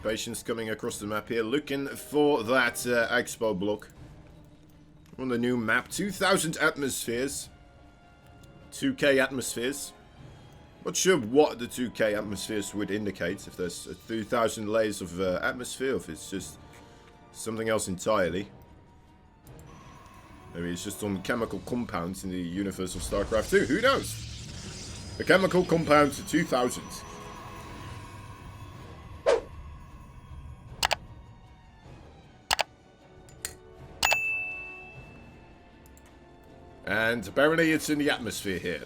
Patience coming across the map here, looking for that expo block. On the new map, 2000 atmospheres. 2k atmospheres. Not sure what the 2k atmospheres would indicate. If there's 3000 layers of atmosphere, or if it's just something else entirely. Maybe it's just on chemical compounds in the universe of StarCraft 2. Who knows? The chemical compound 2000. And apparently it's in the atmosphere here.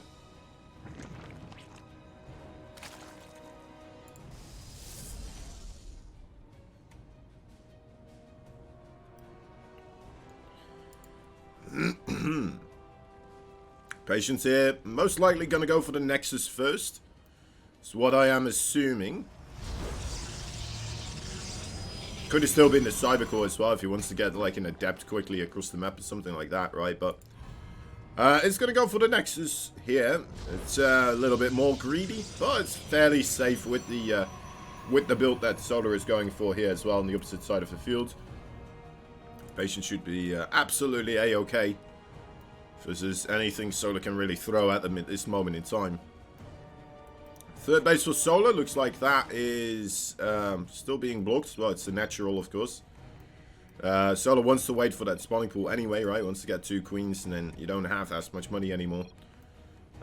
Patience here. Most likely going to go for the Nexus first. That's what I am assuming. Could have still been the Cybercore as well if he wants to get like an adept quickly across the map or something like that, right? But it's going to go for the Nexus here. It's a little bit more greedy, but it's fairly safe with the build that Solar is going for here as well on the opposite side of the field. Patience should be absolutely a-okay. If there's anything Solar can really throw at them at this moment in time. Third base for Solar. Looks like that is still being blocked. Well, it's a natural, of course. Solar wants to wait for that spawning pool anyway, right? Wants to get 2 queens, and then you don't have as much money anymore.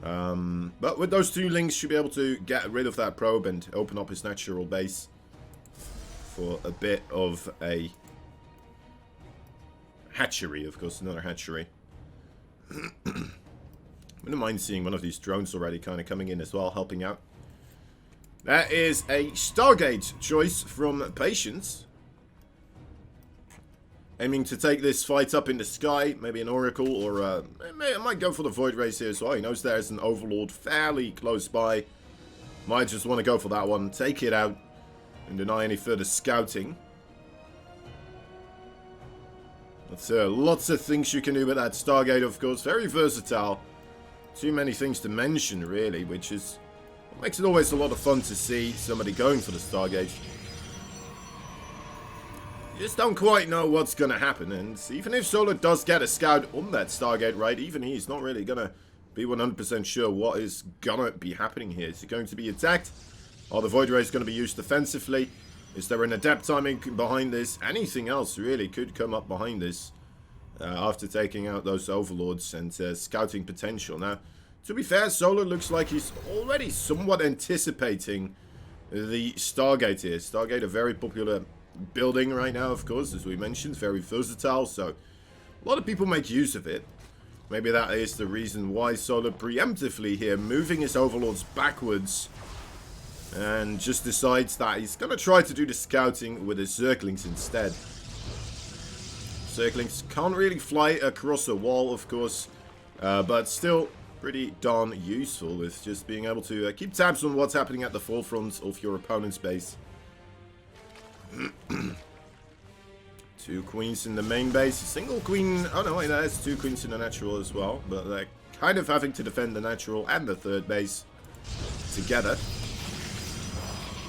But with those 2 links, should be able to get rid of that probe and open up his natural base for a bit of a hatchery, of course, another hatchery. Wouldn't mind seeing one of these drones already kind of coming in as well, helping out. That is a Stargate choice from Patience. Aiming to take this fight up in the sky, maybe an Oracle, or I might go for the Void Race here as well. He knows there's an Overlord fairly close by. Might just want to go for that one, take it out, and deny any further scouting. That's lots of things you can do with that Stargate, of course. Very versatile. Too many things to mention, really, which is what makes it always a lot of fun to see somebody going for the Stargate. You just don't quite know what's going to happen, and even if Solar does get a scout on that Stargate, right, even he's not really going to be 100% sure what is going to be happening here. Is it going to be attacked? Are the Void Rays going to be used defensively? Is there an adept timing behind this? Anything else really could come up behind this after taking out those Overlords and scouting potential. Now, to be fair, Solar looks like he's already somewhat anticipating the Stargate here. Stargate, a very popular building right now, of course, as we mentioned. Very versatile, so a lot of people make use of it. Maybe that is the reason why Solar preemptively here, moving his Overlords backwards, and just decides that he's going to try to do the scouting with his Zerglings instead. Zerglings can't really fly across a wall, of course, but still pretty darn useful with just being able to keep tabs on what's happening at the forefront of your opponent's base. 2 queens in the main base, a single queen. Oh no, wait, there's 2 queens in the natural as well, but they're kind of having to defend the natural and the third base together.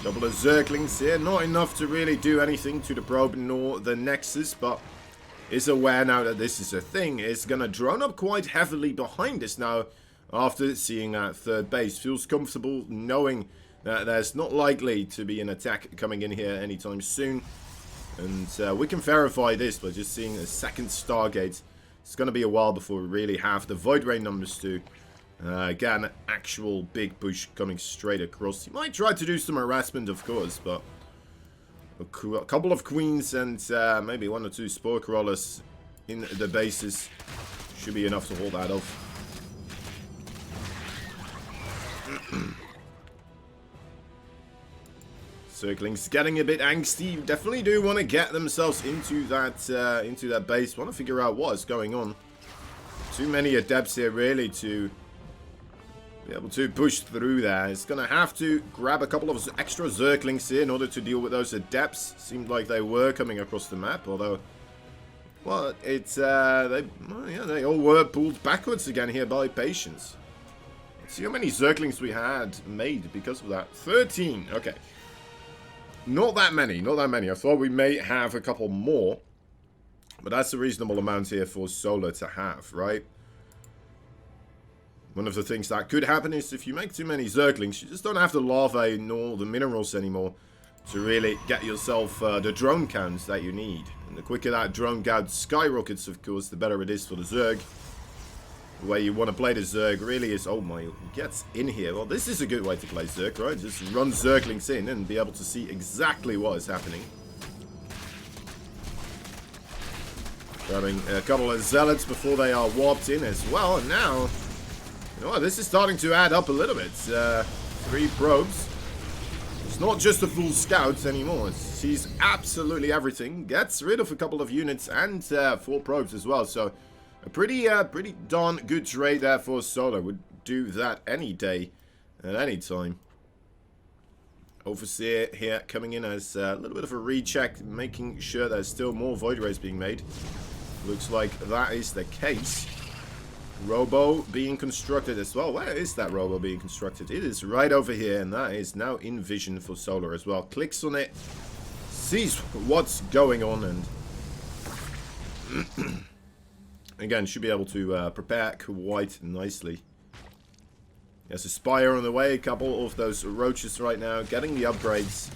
Couple of Zerglings here, not enough to really do anything to the probe nor the Nexus, but is aware now that this is a thing. Is going to drone up quite heavily behind this now after seeing that third base. Feels comfortable knowing that there's not likely to be an attack coming in here anytime soon. And we can verify this by just seeing a second Stargate. It's going to be a while before we really have the Void Ray numbers to get an actual big push coming straight across. He might try to do some harassment, of course, but a couple of queens and maybe 1 or 2 spore crawlers in the bases should be enough to hold that off. Zerglings getting a bit angsty. Definitely do want to get themselves into that base. Want to figure out what is going on. Too many adepts here really to be able to push through there. It's going to have to grab a couple of extra Zerglings here in order to deal with those adepts. Seemed like they were coming across the map, although, well, it's they all were pulled backwards again here by Patience. Let's see how many Zerglings we had made because of that. 13. Okay. Not that many, not that many. I thought we may have a couple more. But that's a reasonable amount here for Solar to have, right? One of the things that could happen is if you make too many Zerglings, you just don't have the larvae nor the minerals anymore to really get yourself the drone counts that you need. And the quicker that drone count skyrockets, of course, the better it is for the Zerg. The way you want to play the Zerg really is, oh my, gets in here. Well, this is a good way to play Zerg, right? Just run Zerglings in and be able to see exactly what is happening. Grabbing a couple of zealots before they are warped in as well. And now, you know what, this is starting to add up a little bit. 3 probes. It's not just a full scout anymore. It sees absolutely everything. Gets rid of a couple of units and 4 probes as well. So a pretty darn good trade there for Solar. Would do that any day, at any time. Overseer here coming in as a little bit of a recheck, making sure there's still more Void Rays being made. Looks like that is the case. Robo being constructed as well. Where is that Robo being constructed? It is right over here, and that is now in vision for Solar as well. Clicks on it, sees what's going on, and again, should be able to prepare quite nicely. There's a Spire on the way, a couple of those Roaches right now, getting the upgrades.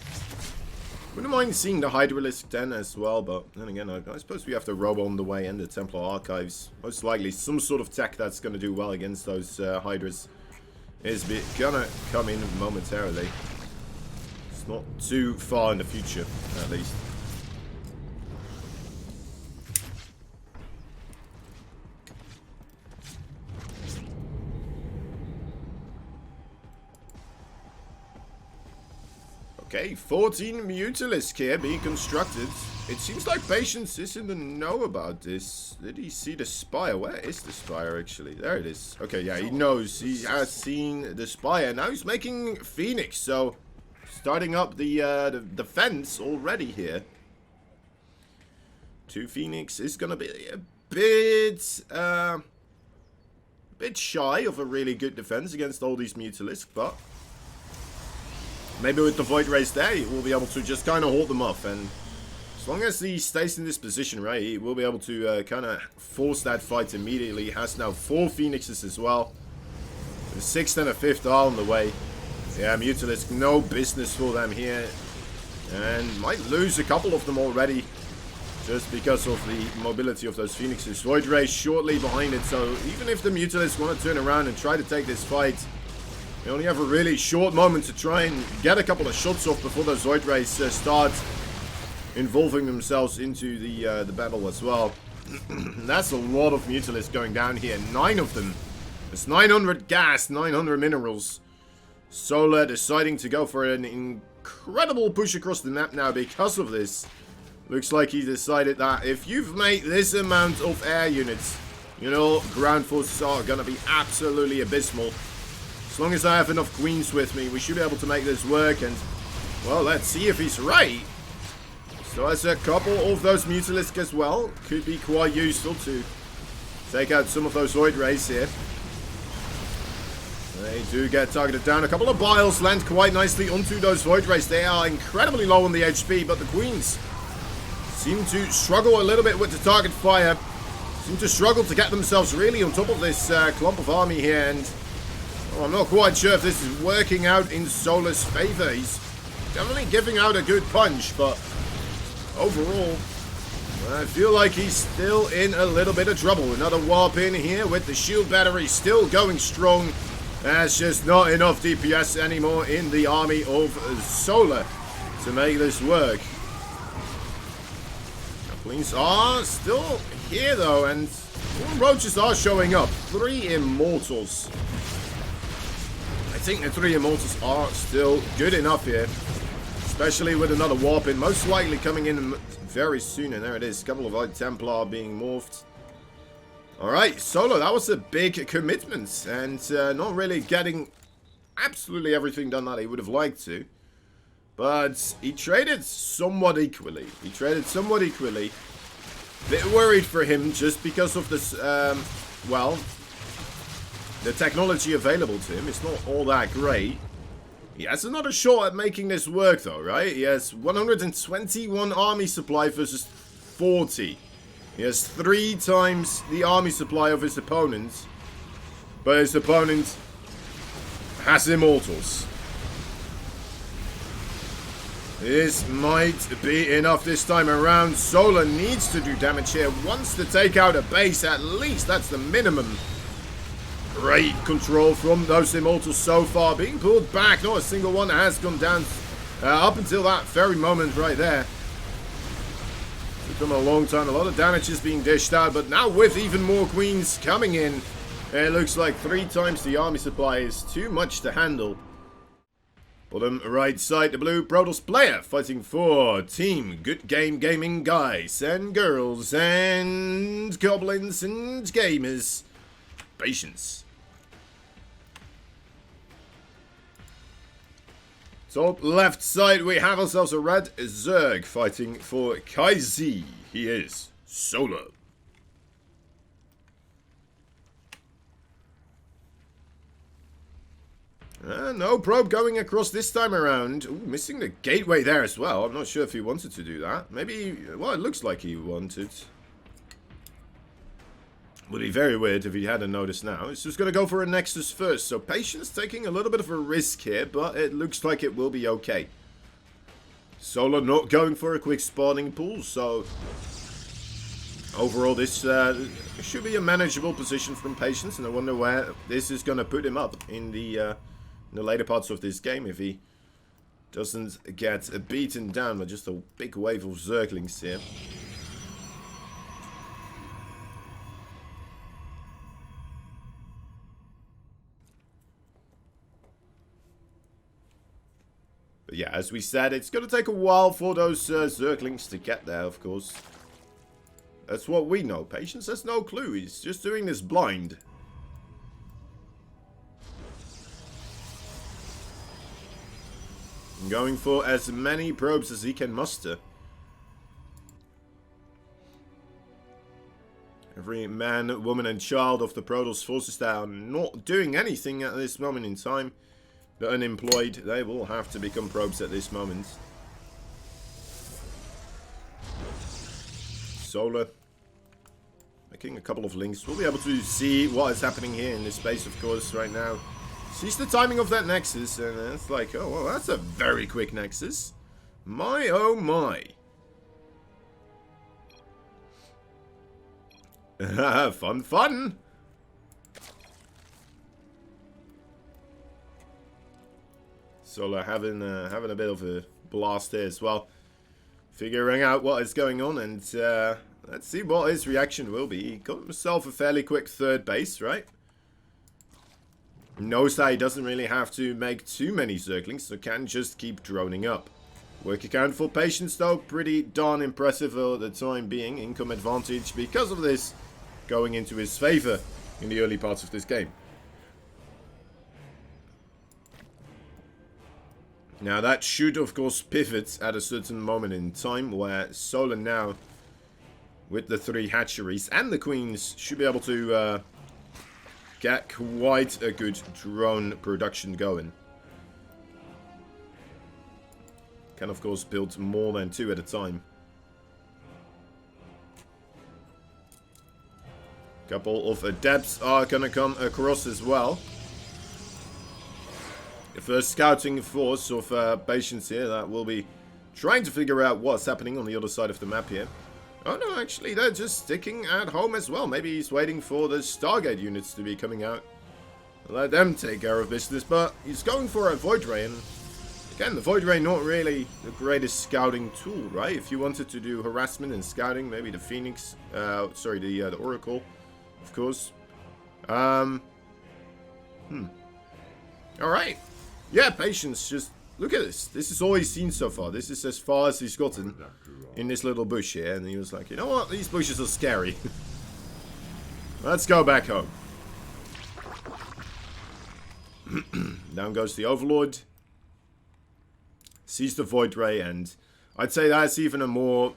Wouldn't mind seeing the Hydralisk 10 as well, but then again, I suppose we have the Robo on the way and the Templar Archives. Most likely some sort of tech that's going to do well against those Hydras is gonna come in momentarily. It's not too far in the future, at least. Okay, 14 Mutalisk here being constructed. It seems like Patience is in the know about this. Did he see the Spire? Where is the Spire, actually? There it is. Okay, yeah, he knows. He has seen the Spire. Now he's making Phoenix, so starting up the defense already here. 2 Phoenix is going to be a bit shy of a really good defense against all these Mutalisk, but maybe with the Void Rays there, we'll be able to just kind of hold them off. And as long as he stays in this position, right, he will be able to kind of force that fight immediately. He has now 4 Phoenixes as well. The 6th and a 5th are on the way. Yeah, Mutalisk, no business for them here. And might lose a couple of them already, just because of the mobility of those Phoenixes. Void Rays shortly behind it, so even if the Mutalisk want to turn around and try to take this fight, they only have a really short moment to try and get a couple of shots off before those Void Rays start involving themselves into the battle as well. That's a lot of Mutalisk going down here. 9 of them. It's 900 gas, 900 minerals. Solar deciding to go for an incredible push across the map now because of this. Looks like he decided that if you've made this amount of air units, you know, ground forces are going to be absolutely abysmal. As long as I have enough queens with me, we should be able to make this work. And, well, let's see if he's right. So as a couple of those Mutalisk as well. Could be quite useful to take out some of those Void Rays here. They do get targeted down. A couple of Biles land quite nicely onto those Void Rays. They are incredibly low on the HP, but the queens seem to struggle a little bit with the target fire. Seem to struggle to get themselves really on top of this clump of army here. And I'm not quite sure if this is working out in Solar's favor. He's definitely giving out a good punch, but overall, I feel like he's still in a little bit of trouble. Another warp in here with the shield battery still going strong. There's just not enough DPS anymore in the army of Solar to make this work. The Queens are still here though, and 4 Roaches are showing up. 3 Immortals. I think the 3 Immortals are still good enough here. Especially with another warp in. Most likely coming in very soon. And there it is. A couple of White Templar being morphed. Alright, Solar, that was a big commitment. And not really getting absolutely everything done that he would have liked to. But he traded somewhat equally. Bit worried for him just because of this, well, the technology available to him. It's not all that great. He has another shot at making this work though, right? He has 121 army supply versus 40. He has 3 times the army supply of his opponent. But his opponent has immortals. This might be enough this time around. Solar needs to do damage here. Wants to take out a base at least. That's the minimum. Great control from those immortals so far. Being pulled back. Not a single one has gone down up until that very moment right there. It's been a long time. A lot of damage is being dished out. But now with even more queens coming in, it looks like 3 times the army supply is too much to handle. Bottom right side, the blue Protoss player fighting for Team Good Game Gaming guys and girls and goblins and gamers. Patience. Top left side, we have ourselves a red Zerg fighting for Kaizi. He is solo. No probe going across this time around. Ooh, missing the gateway there as well. I'm not sure if he wanted to do that. Maybe, well, it looks like he wanted. Would be very weird if he hadn't noticed now. He's just going to go for a Nexus first. So Patience taking a little bit of a risk here, but it looks like it will be okay. Solo not going for a quick spawning pool, so overall this should be a manageable position from Patience, and I wonder where this is going to put him up in the later parts of this game if he doesn't get beaten down by just a big wave of Zerglings here. But yeah, as we said, it's going to take a while for those Zerglings to get there, of course. That's what we know. Patience has no clue. He's just doing this blind. Going for as many probes as he can muster. Every man, woman and child of the Protoss forces that are not doing anything at this moment in time, the unemployed, they will have to become probes at this moment. Solar making a couple of links. We'll be able to see what is happening here in this space, of course, right now. Sees the timing of that Nexus, and it's like, oh, well, that's a very quick Nexus. My, oh my. Fun, fun. Solar having a bit of a blast here as well. Figuring out what is going on, and let's see what his reaction will be. He got himself a fairly quick third base, right? Knows that he doesn't really have to make too many Zerglings, so can just keep droning up. Work account for Patience though, pretty darn impressive for the time being. Income advantage because of this going into his favor in the early parts of this game. Now that should of course pivot at a certain moment in time where Solar now, with the 3 hatcheries and the queens, should be able to get quite a good drone production going. Can of course build more than 2 at a time. Couple of adepts are gonna come across as well. The first scouting force of Patience here that will be trying to figure out what's happening on the other side of the map here. Oh no, actually they're just sticking at home as well. Maybe he's waiting for the Stargate units to be coming out. Let them take care of business, but he's going for a Void Ray, and again, the Void Ray not really the greatest scouting tool, right? If you wanted to do harassment and scouting, maybe the Phoenix, sorry, the Oracle, of course. Alright. Yeah, Patience, just look at this. This is all he's seen so far. This is as far as he's gotten in this little bush here. And he was like, you know what? These bushes are scary. Let's go back home. Down goes the Overlord. Sees the Void Ray, and I'd say that's even a more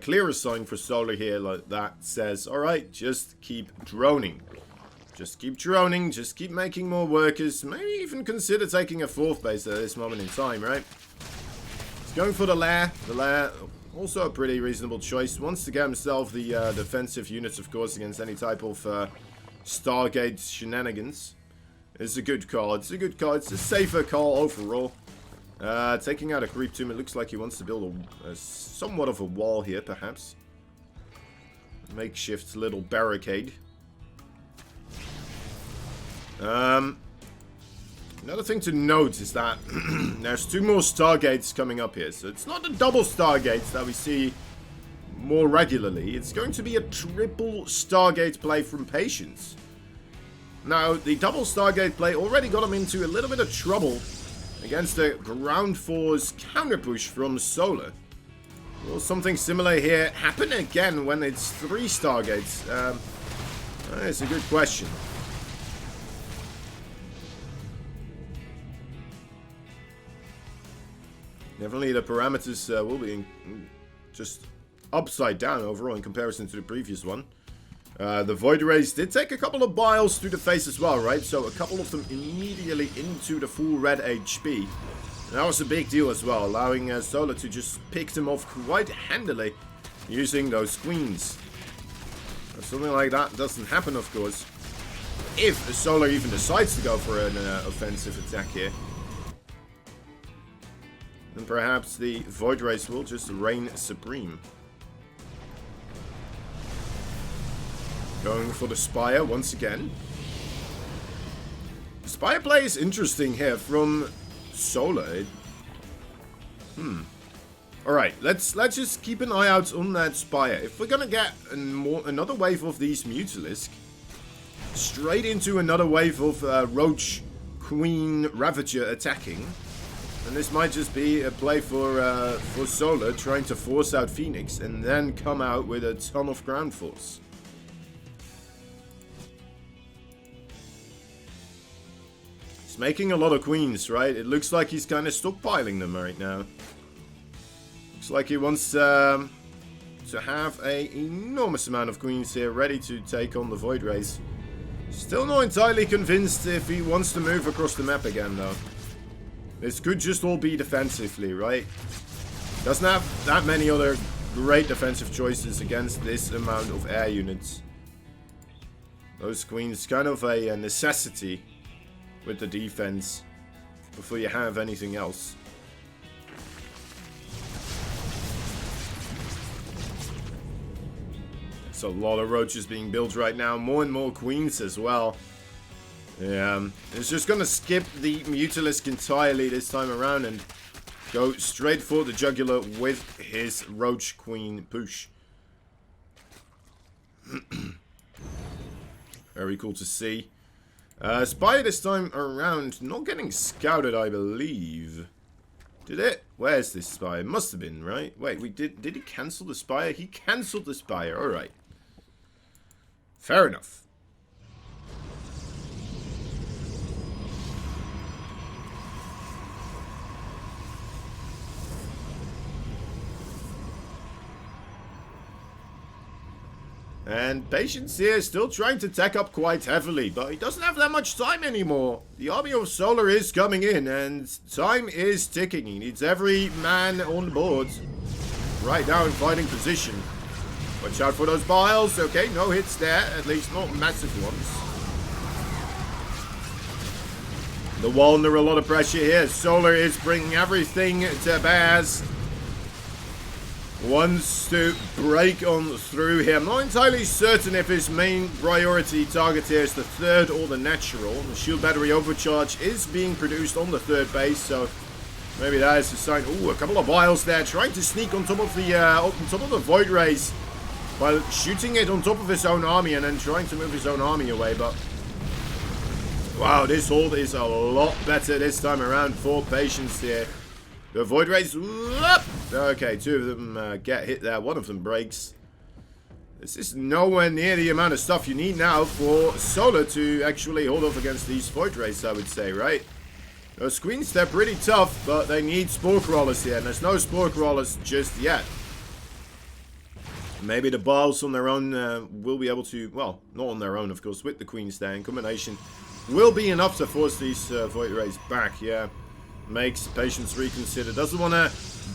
clearer sign for Solar here. Like that says, alright, just keep droning. Just keep droning, just keep making more workers. Maybe even consider taking a 4th base at this moment in time, right? He's going for the lair. The lair, also a pretty reasonable choice. Wants to get himself the defensive units, of course, against any type of Stargate shenanigans. It's a good call. It's a good call. It's a safer call overall. Taking out a creep tomb. It looks like he wants to build a somewhat of a wall here, perhaps. Makeshift little barricade. Another thing to note is that there's 2 more Stargates coming up here. So it's not the double Stargates that we see more regularly. It's going to be a triple Stargate play from Patience. Now, the double Stargate play already got him into a little bit of trouble against the ground force counterpush from Solar. Will something similar here happen again when it's 3 Stargates? That's a good question. Definitely the parameters will be just upside down overall in comparison to the previous one. The Void Rays did take a couple of biles to the face as well, right? So a couple of them immediately into the full red HP. And that was a big deal as well, allowing Solar to just pick them off quite handily using those queens. If something like that doesn't happen, of course, if Solar even decides to go for an offensive attack here, then perhaps the Void Rays will just reign supreme. Going for the Spire once again. The Spire play is interesting here from Solar. Alright, let's just keep an eye out on that Spire. If we're gonna get another wave of these Mutalisk, straight into another wave of Roach Queen Ravager attacking, and this might just be a play for Solar, trying to force out Phoenix and then come out with a ton of ground force. He's making a lot of queens, right? It looks like he's kind of stockpiling them right now. Looks like he wants to have an enormous amount of queens here ready to take on the Void Rays. Still not entirely convinced if he wants to move across the map again, though. This could just all be defensively, right? Doesn't have that many other great defensive choices against this amount of air units. Those queens, kind of a necessity with the defense before you have anything else. There's a lot of roaches being built right now. More and more queens as well. Yeah, it's just gonna skip the Mutalisk entirely this time around and go straight for the jugular with his Roach Queen push. Very cool to see. Spire this time around, not getting scouted, I believe. Did it? Where's this Spire? Must have been, right? Wait, did he cancel the Spire? He cancelled the Spire, alright. Fair enough. And Patience here is still trying to tech up quite heavily, but he doesn't have that much time anymore. The army of Solar is coming in, and time is ticking. He needs every man on the board right now in fighting position. Watch out for those biles. Okay, no hits there, at least not massive ones. The wall under a lot of pressure here. Solar is bringing everything to bears. Wants to break on through here. I'm not entirely certain if his main priority target here is the 3rd or the natural. The shield battery overcharge is being produced on the 3rd base, so maybe that is a sign. Ooh, a couple of vials there, trying to sneak on top of the Void Rays by shooting it on top of his own army and then trying to move his own army away. But wow, this hold is a lot better this time around for Patience here. The Void Rays, okay, 2 of them get hit there, 1 of them breaks. This is nowhere near the amount of stuff you need now for Solar to actually hold off against these Void Rays, I would say, right? Those queens, they're pretty tough, but they need Spore Crawlers here, and there's no Spore Crawlers just yet. Maybe the Biles on their own will be able to, well, not on their own, of course, with the Queens there in combination, will be enough to force these Void Rays back. Yeah, makes Patience reconsider. Doesn't want to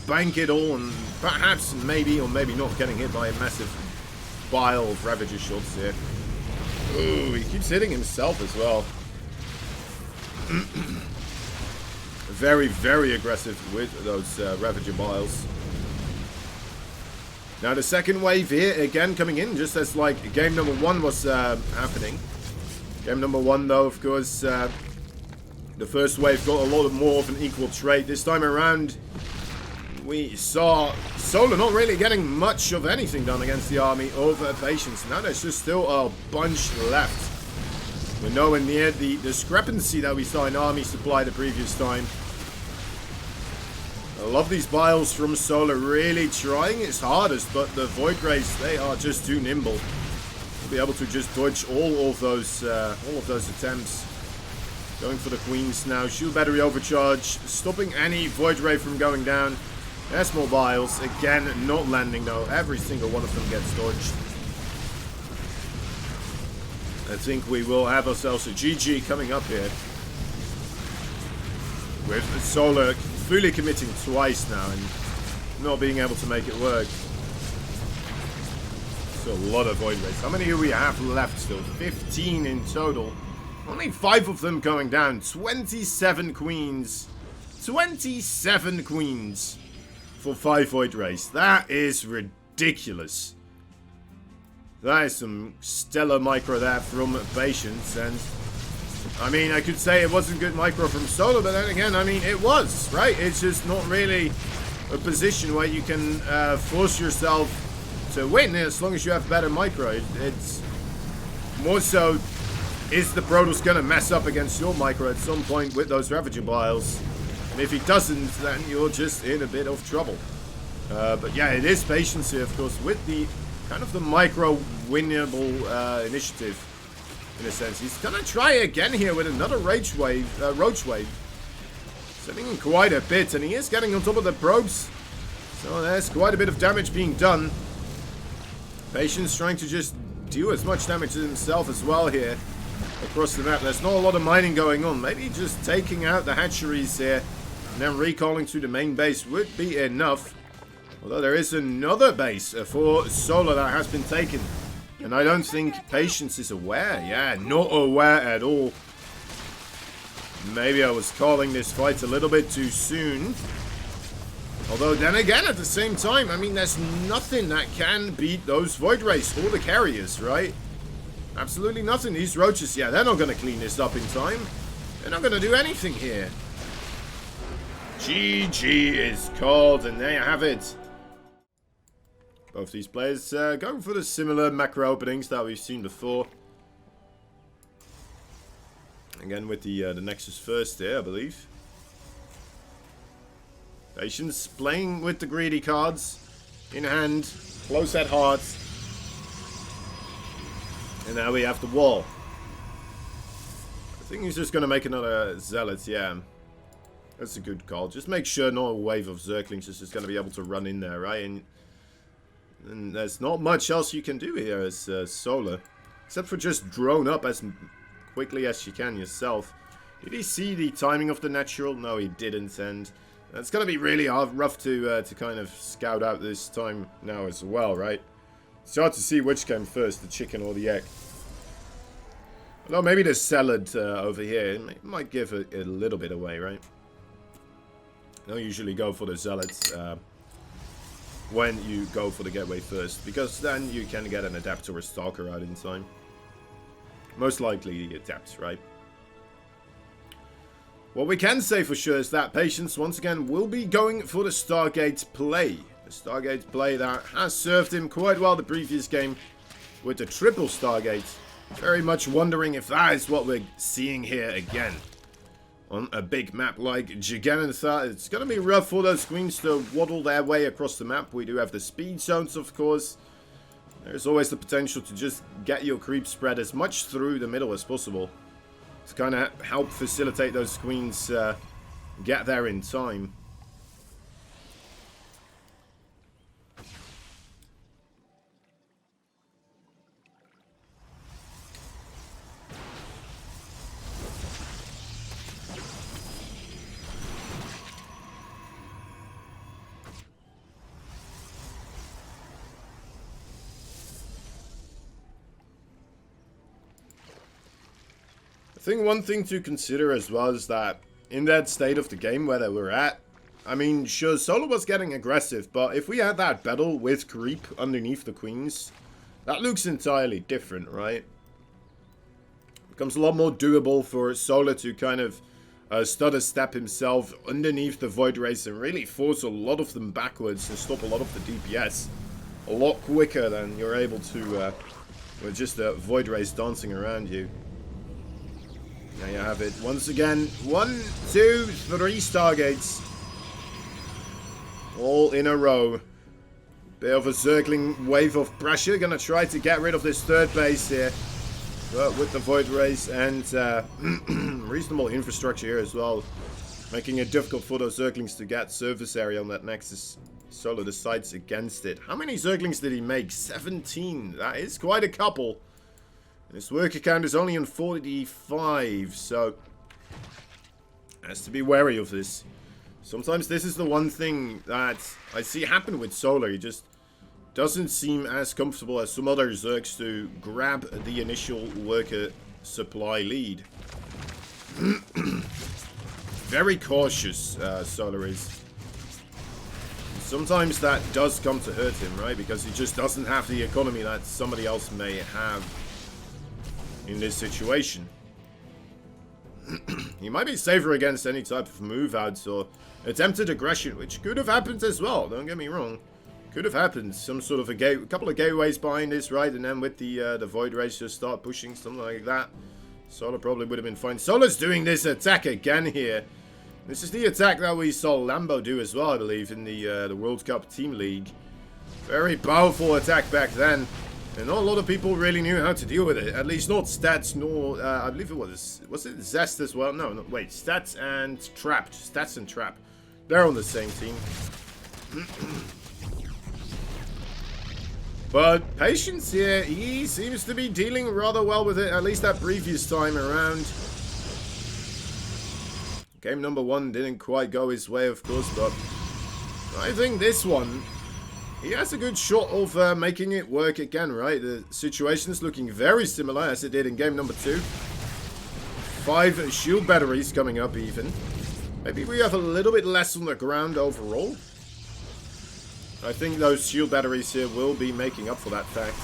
bank it all, and perhaps, maybe, or maybe not getting hit by a massive pile of Ravager shots here. Ooh, he keeps hitting himself as well. Very, very aggressive with those Ravager Biles. Now the second wave here, again coming in, just as like game number 1 was happening. Game number 1 though, of course, the first wave got a lot more of an equal trade. This time around, we saw Solar not really getting much of anything done against the army over Patience. Now there's just still a bunch left. We're nowhere near the discrepancy that we saw in army supply the previous time. I love these Biles from Solar, really trying its hardest, but the Void Rays, they are just too nimble. We'll be able to just dodge all of those attempts. Going for the Queens now. Shield battery overcharge, stopping any Void Ray from going down. There's more Biles. Again, not landing though. Every single one of them gets dodged. I think we will have ourselves a GG coming up here. With Solar fully committing twice now and not being able to make it work. So a lot of Void Rays. How many do we have left still? 15 in total. Only 5 of them going down. 27 Queens. 27 Queens for 5 Void Rays. That is ridiculous. That is some stellar micro there from Patience, and I mean, I could say it wasn't good micro from Solar, but then again, I mean, it was, right? It's just not really a position where you can force yourself to win as long as you have better micro. It's more so, is the Protoss going to mess up against your micro at some point with those Ravager Biles? And if he doesn't, then you're just in a bit of trouble. But yeah, it is Patience here, of course, with the kind of the micro winnable initiative. In a sense, he's gonna try again here with another Roach Wave, sending in quite a bit, and he is getting on top of the probes. So there's quite a bit of damage being done. Patience trying to just do as much damage to himself as well here across the map. There's not a lot of mining going on. Maybe just taking out the hatcheries here and then recalling to the main base would be enough. Although there is another base for Solar that has been taken. And I don't think Patience is aware. Yeah, not aware at all. Maybe I was calling this fight a little bit too soon. Although then again, at the same time, I mean, there's nothing that can beat those Void Rays or the carriers, right? Absolutely nothing. These roaches, yeah, they're not going to clean this up in time. They're not going to do anything here. GG is called, and there you have it. Both these players going for the similar macro openings that we've seen before. Again with the Nexus first there, I believe. Patience playing with the greedy cards in hand, close at heart. And now we have the wall. I think he's just going to make another Zealot, yeah. That's a good call. Just make sure no wave of Zerglings is just going to be able to run in there, right? And there's not much else you can do here as Solar. Except for just drone up as quickly as you can yourself. Did he see the timing of the natural? No, he didn't. And it's going to be really rough to kind of scout out this time now as well, right? It's hard to see which came first, the chicken or the egg. Although maybe the salad over here it might give a little bit away, right? I don't usually go for the zealots when you go for the gateway first, because then you can get an adapt or a stalker out in time. Most likely the adapts, right? What we can say for sure is that Patience once again will be going for the Stargate play. The Stargate play that has served him quite well the previous game with the triple Stargate. Very much wondering if that is what we're seeing here again. On a big map like Gigantha, it's going to be rough for those queens to waddle their way across the map. We do have the speed zones, of course. There's always the potential to just get your creep spread as much through the middle as possible. To kind of help facilitate those queens get there in time. think one thing to consider as well is that in that state of the game where they were at, I mean, sure, Solar was getting aggressive, but if we had that battle with creep underneath the queens, that looks entirely different, right? Becomes a lot more doable for Solar to kind of stutter step himself underneath the Void Race and really force a lot of them backwards and stop a lot of the DPS a lot quicker than you're able to with just a Void Race dancing around you. There you have it. Once again, 1, 2, 3 Stargates. All in a row. Bit of a Zergling wave of pressure. Gonna try to get rid of this third base here. But with the Void Race and reasonable infrastructure here as well. Making it difficult for those Zerglings to get surface area on that Nexus. Solar decides against it. How many Zerglings did he make? 17. That is quite a couple. His worker count is only on 45, so has to be wary of this. Sometimes this is the one thing that I see happen with Solar. He just doesn't seem as comfortable as some other Zergs to grab the initial worker supply lead. Very cautious, Solar is. Sometimes that does come to hurt him, right? Because he just doesn't have the economy that somebody else may have in this situation. He might be safer against any type of move outs or attempted aggression, which could have happened as well, don't get me wrong. Could have happened. Some sort of a couple of gateways behind this, right? And then with the Void Race just start pushing, something like that. Solar probably would have been fine. Solar's doing this attack again here. This is the attack that we saw Lambo do as well, I believe, in the World Cup Team League. Very powerful attack back then. And not a lot of people really knew how to deal with it. At least not Stats, nor, I believe it was it Zest as well? No, wait, Stats and Trap. Stats and Trap. They're on the same team. But Patience here, he seems to be dealing rather well with it, at least that previous time around. Game number 1 didn't quite go his way, of course, but I think this one, he has a good shot of making it work again, right? The situation's looking very similar as it did in game number 2. 5 shield batteries coming up even. Maybe we have a little bit less on the ground overall. I think those shield batteries here will be making up for that fact.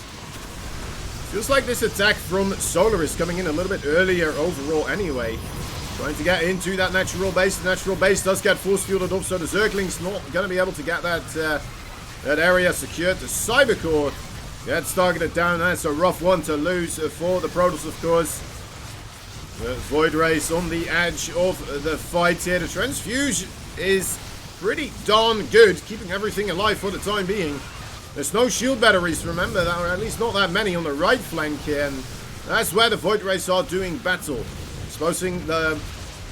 Feels like this attack from Solar is coming in a little bit earlier overall anyway. Trying to get into that natural base. The natural base does get force fielded up, so the Zergling's not going to be able to get that that area secured. The Cybercore gets targeted down. That's a rough one to lose for the Protoss, of course. The Void Race on the edge of the fight here. The Transfuge is pretty darn good, keeping everything alive for the time being. There's no shield batteries, remember, that, or at least not that many on the right flank here, and that's where the Void Race are doing battle. Exposing the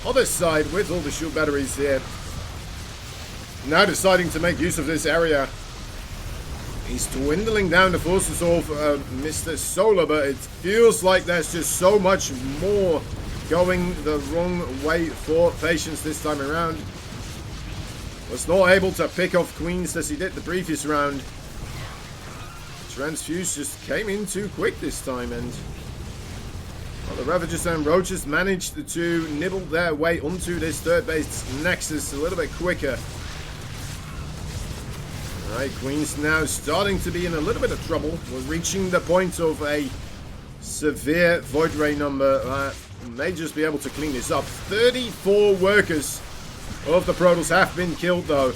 other side with all the shield batteries here. Now deciding to make use of this area. He's dwindling down the forces of Mr. Solar, but it feels like there's just so much more going the wrong way for Patience this time around. Was not able to pick off queens as he did the previous round. Transfuse just came in too quick this time, and well, the Ravagers and Roaches managed to nibble their way onto this third base Nexus a little bit quicker. Alright, Queen's now starting to be in a little bit of trouble. We're reaching the point of a severe Void Ray number. May just be able to clean this up. 34 workers of the Protoss have been killed, though.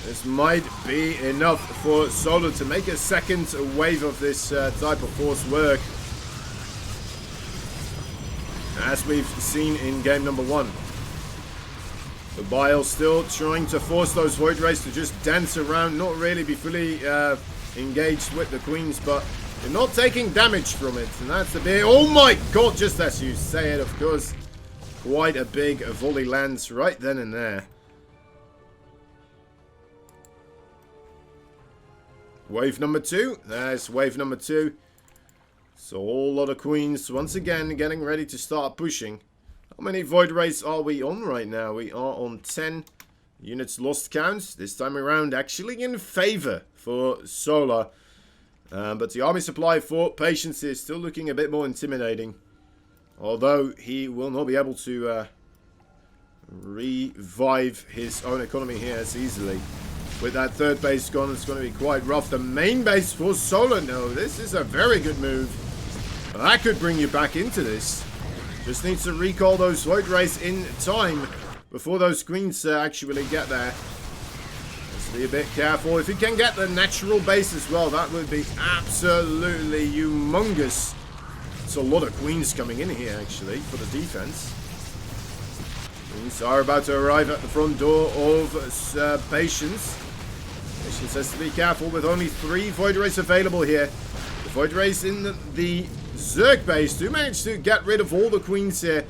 This might be enough for Solar to make a second wave of this type of force work, as we've seen in game number 1. The Bile still trying to force those Void Rays to just dance around, not really be fully engaged with the Queens, but they're not taking damage from it, and that's a big... Oh my god, just as you say it, of course. Quite a big volley lands right then and there. Wave number 2. There's wave number 2. So a whole lot of Queens once again getting ready to start pushing. How many Void Rays are we on right now? We are on 10 units lost count. This time around actually in favor for Solar. But the army supply for Patience is still looking a bit more intimidating. Although he will not be able to revive his own economy here as easily. With that third base gone, it's going to be quite rough. The main base for Solar, no, this is a very good move. That could bring you back into this. Just needs to recall those Void Rays in time before those queens actually get there. Let's be a bit careful. If you can get the natural base as well, that would be absolutely humongous. It's a lot of queens coming in here, actually, for the defense. Queens are about to arrive at the front door of Patience. Patience has to be careful with only 3 Void Rays available here. The Void Rays in the Zerg base do manage to get rid of all the queens here.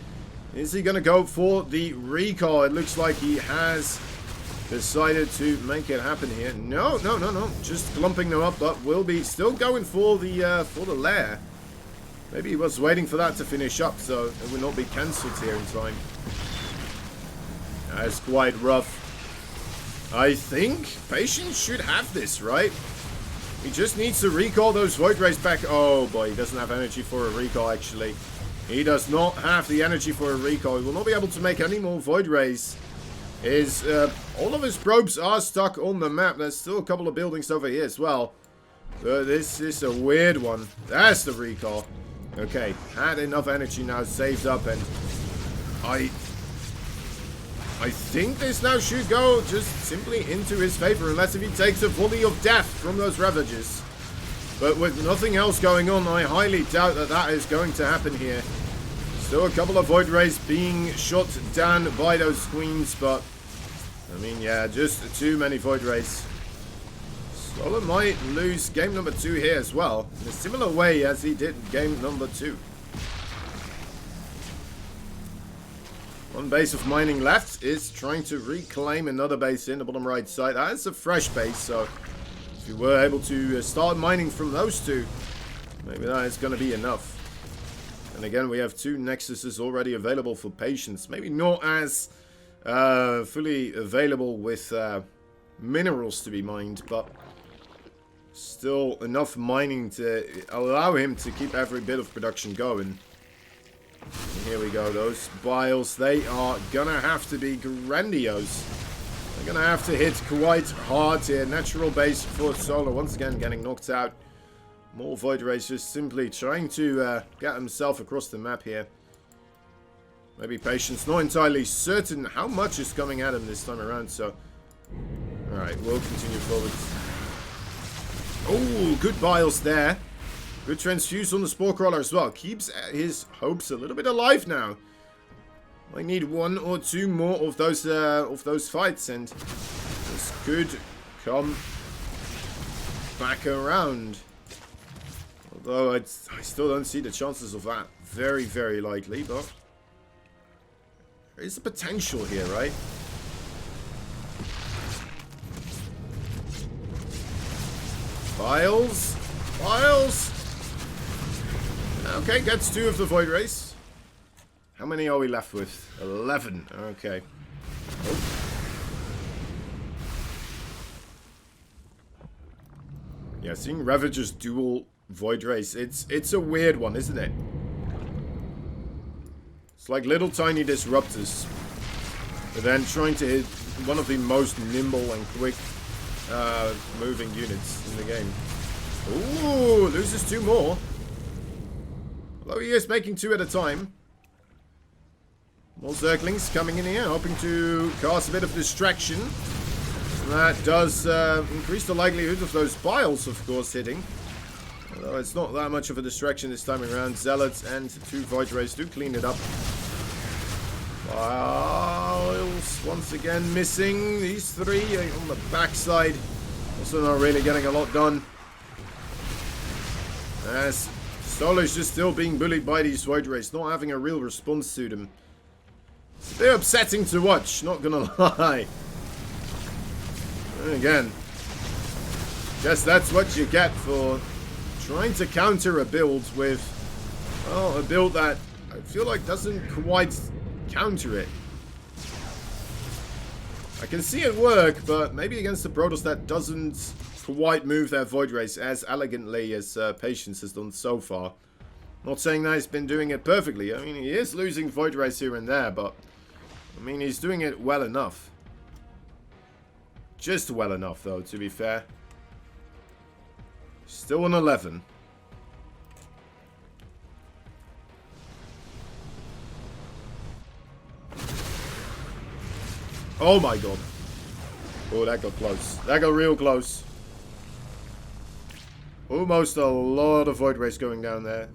Is he going to go for the recall? It looks like he has decided to make it happen here. No. Just clumping them up, but will be still going for the lair. Maybe he was waiting for that to finish up, so it will not be cancelled here in time. That's quite rough. I think Patience should have this, right? He just needs to recall those Void Rays back. Oh boy, he doesn't have energy for a recall, actually. He does not have the energy for a recall. He will not be able to make any more Void Rays. All of his probes are stuck on the map. There's still a couple of buildings over here as well. So this is a weird one. That's the recall. Okay, had enough energy now saved up, and I think this now should go just simply into his favor, unless if he takes a volley of death from those Ravagers. But with nothing else going on, I highly doubt that that is going to happen here. Still a couple of Void Rays being shot down by those queens, but I mean, yeah, just too many Void Rays. Solar might lose game number 2 here as well, in a similar way as he did game number 2. One base of mining left is trying to reclaim another base in the bottom right side. That's a fresh base, so if you were able to start mining from those 2, maybe that is going to be enough. And again, we have 2 Nexuses already available for Patience. Maybe not as fully available with minerals to be mined, but still enough mining to allow him to keep every bit of production going. And here we go, those biles, they are gonna have to be grandiose. They're gonna have to hit quite hard here. Natural base for Solar, once again getting knocked out. More Void Rays just simply trying to get himself across the map here. Maybe Patience, not entirely certain how much is coming at him this time around, so alright, we'll continue forward. Oh, good biles there. Good transfuse on the Spore Crawler as well. Keeps his hopes a little bit alive now. Might need 1 or 2 more of those fights, and this could come back around. Although I still don't see the chances of that very, very likely, but there is a potential here, right? Biles. Okay, gets 2 of the Void Rays. How many are we left with? 11. Okay. Oh. Yeah, seeing Ravager's dual Void Rays, it's a weird one, isn't it? It's like little tiny disruptors, but then trying to hit one of the most nimble and quick moving units in the game. Ooh, loses 2 more. Although he is making 2 at a time. More Zerglings coming in here, hoping to cast a bit of distraction. And that does increase the likelihood of those biles, of course, hitting. Although it's not that much of a distraction this time around. Zealots and 2 Void Rays do clean it up. Biles once again missing. These 3 on the backside. Also not really getting a lot done. As Solar's just still being bullied by these Void Rays, not having a real response to them. It's a bit upsetting to watch, not gonna lie. And again, guess that's what you get for trying to counter a build with, well, a build that I feel like doesn't quite counter it. I can see it work, but maybe against the Protoss that doesn't quite move their Void Race as elegantly as Patience has done so far. Not saying that he's been doing it perfectly. I mean, he is losing Void Race here and there, but I mean, he's doing it well enough. Just well enough, though, to be fair. Still on 11. Oh my god. Oh, that got close. That got real close. Almost a lot of Void Race going down there.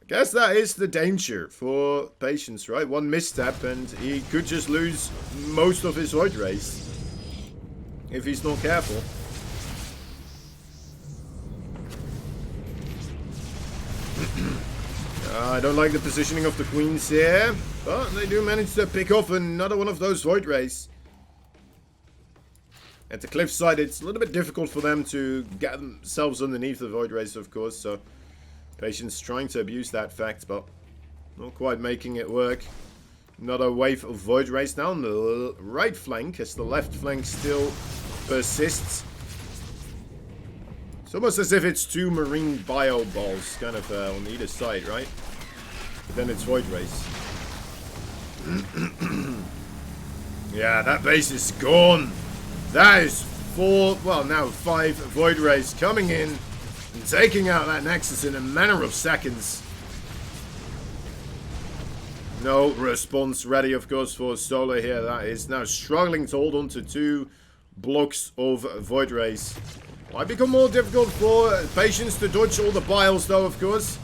I guess that is the danger for Patience, right? One misstep and he could just lose most of his Void Race if he's not careful. I don't like the positioning of the Queens here, but they do manage to pick off another one of those Void Rays. At the cliffside, it's a little bit difficult for them to get themselves underneath the Void Rays, of course, so Patience trying to abuse that fact, but not quite making it work. Another wave of Void Rays now on the right flank, as the left flank still persists. It's almost as if it's two marine bio balls kind of on either side, right? But then it's Void Rays. Yeah, that base is gone. That is 4, well now 5 Void Rays coming in and taking out that Nexus in a matter of seconds. No response ready, of course, for Solar here. That is now struggling to hold on to 2 blocks of Void Rays. Might become more difficult for Patience to dodge all the biles, though, of course.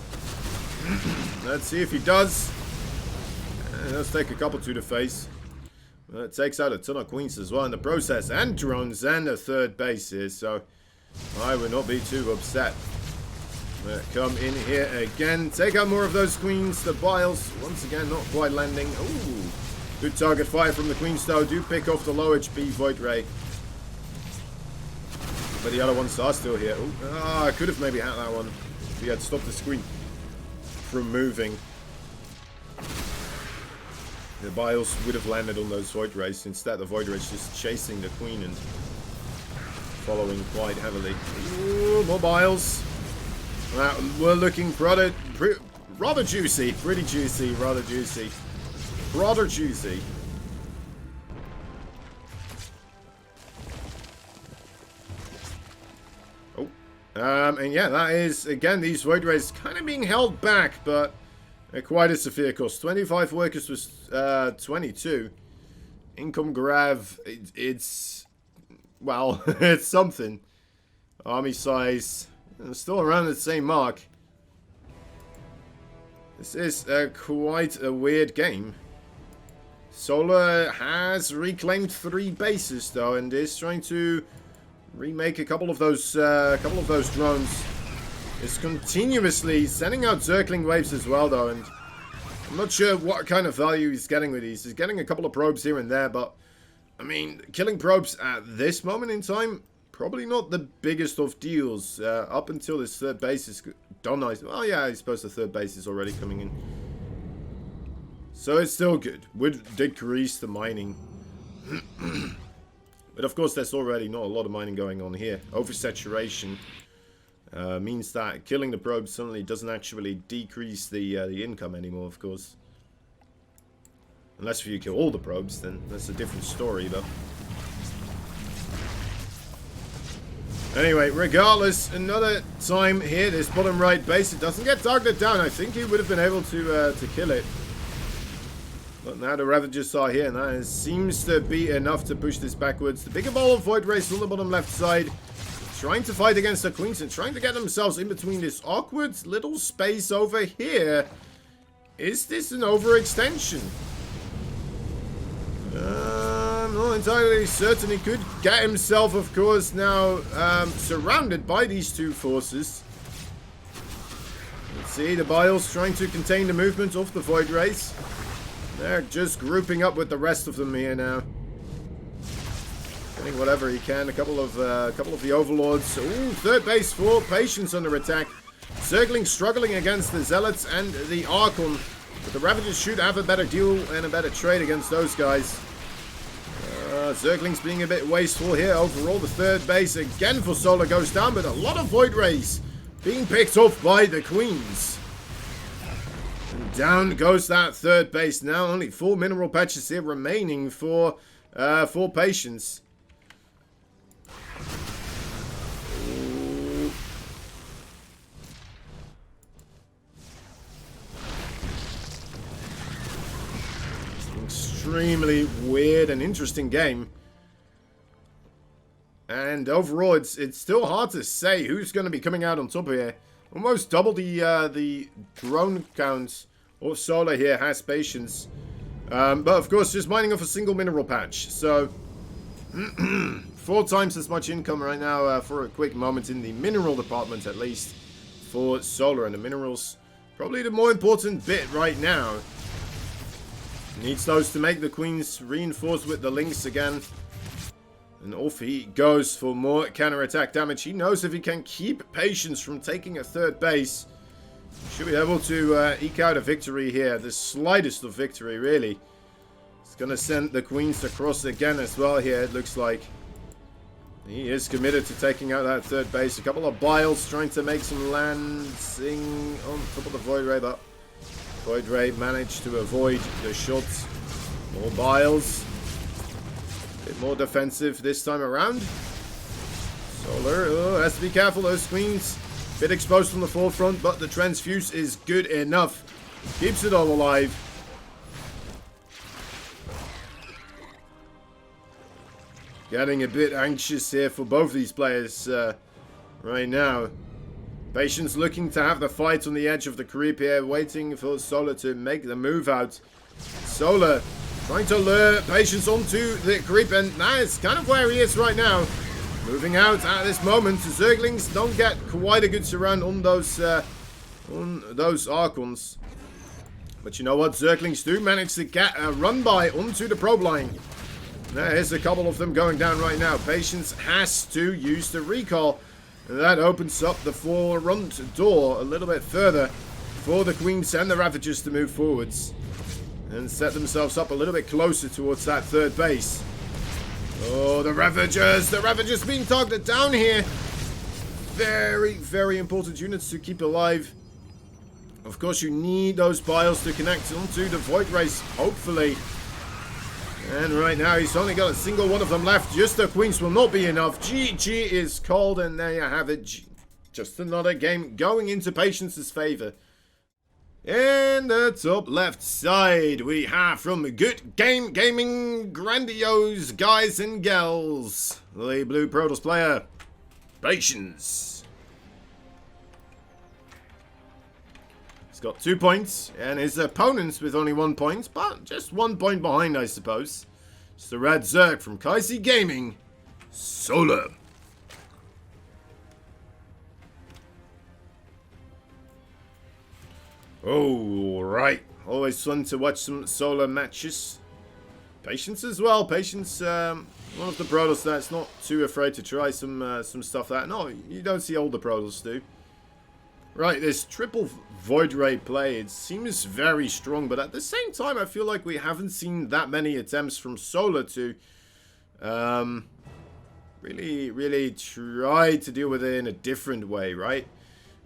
Let's see if he does. Let's take a couple to the face. It takes out a ton of Queens as well in the process, and drones, and a third base here, so I would not be too upset. Come in here again, take out more of those Queens. The biles, once again, not quite landing. Ooh, good target fire from the Queens, though. Do pick off the low HP Void Ray. But the other ones are still here. Oh, I could have maybe had that one if he had stopped the screen from moving. The biles would have landed on those Void Rays. Instead, the Void Rays just chasing the Queen and following quite heavily. Ooh, more biles. We're looking rather juicy. Pretty juicy. Rather juicy. Rather juicy. And yeah, that is, again, these Void Rays kind of being held back, but at quite a severe cost. 25 workers was 22. Income grav, it's, well, it's something. Army size, still around the same mark. This is quite a weird game. Solar has reclaimed 3 bases, though, and is trying to remake a couple of those drones. It's continuously sending out Zergling waves as well, though, and I'm not sure what kind of value he's getting with these. He's getting a couple of probes here and there, but I mean, killing probes at this moment in time, probably not the biggest of deals. Up until this third base is done. Well, yeah, I suppose the third base is already coming in, so it's still good. Would decrease the mining. But of course, there's already not a lot of mining going on here. Oversaturation means that killing the probes suddenly doesn't actually decrease the income anymore, of course. Unless if you kill all the probes, then that's a different story, though. Anyway, regardless, another time here, this bottom right base, it doesn't get targeted down. I think he would have been able to kill it. But now the Ravagers are here, and that seems to be enough to push this backwards. The bigger ball of Void Race on the bottom left side, trying to fight against the Queens and trying to get themselves in between this awkward little space over here. Is this an overextension? I'm not entirely certain. He could get himself, of course, now surrounded by these 2 forces. Let's see, the Biles trying to contain the movement of the Void Race. They're just grouping up with the rest of them here now. Getting whatever he can. A couple of the Overlords. Ooh, third base for Patience under attack. Zergling struggling against the Zealots and the Archon. But the Ravagers should have a better deal and a better trade against those guys. Zergling's being a bit wasteful here. Overall, the third base again for Solar goes down, but a lot of Void Rays being picked off by the Queens. And down goes that third base now. Only 4 mineral patches here remaining for Patience. Extremely weird and interesting game. And overall, it's still hard to say who's going to be coming out on top here. Almost double the drone count of Solar here has Patience. But of course, just mining off a single mineral patch. So, 4 times as much income right now for a quick moment in the mineral department, at least, for Solar. And the minerals, probably the more important bit right now. Needs those to make the Queens reinforced with the links again. And off he goes for more counter-attack damage. He knows if he can keep Patience from taking a third base, should be able to eke out a victory here. The slightest of victory, really. It's going to send the Queens across again as well here, it looks like. He is committed to taking out that third base. A couple of Biles trying to make some landing on top of the Void Ray, but Void Ray managed to avoid the shots. More Biles. A bit more defensive this time around. Solar has to be careful. Those Queens a bit exposed from the forefront, but the transfuse is good enough. Keeps it all alive. Getting a bit anxious here for both these players right now. Patience looking to have the fight on the edge of the creep here, waiting for Solar to make the move out. Solar trying to lure Patience onto the creep, and that is kind of where he is right now. Moving out at this moment. Zerglings don't get quite a good surround on those Archons. But you know what? Zerglings do manage to get a run by onto the probe line. There's a couple of them going down right now. Patience has to use the recall. And that opens up the front door a little bit further for the Queens and the Ravagers to move forwards. And set themselves up a little bit closer towards that third base. Oh, the Ravagers! The Ravagers being targeted down here. Very, very important units to keep alive. Of course, you need those Biles to connect onto the Void Rays, hopefully. And right now, he's only got a single one of them left. Just the Queens will not be enough. GG is called, and there you have it. Just another game going into Patience's favor. In the top left side, we have from Good Game Gaming, grandiose guys and gals, the blue Protoss player, Patience. He's got 2 points, and his opponents with only 1 point, but just 1 point behind, I suppose. It's the red Zerg from Kaisi Gaming, Solar. Oh, right. Always fun to watch some Solar matches. Patience as well. Patience, one of the Protoss that's not too afraid to try some stuff that no, you don't see older Protoss do. Right, this triple Void Ray play, it seems very strong, but at the same time, I feel like we haven't seen that many attempts from Solar to really try to deal with it in a different way, right?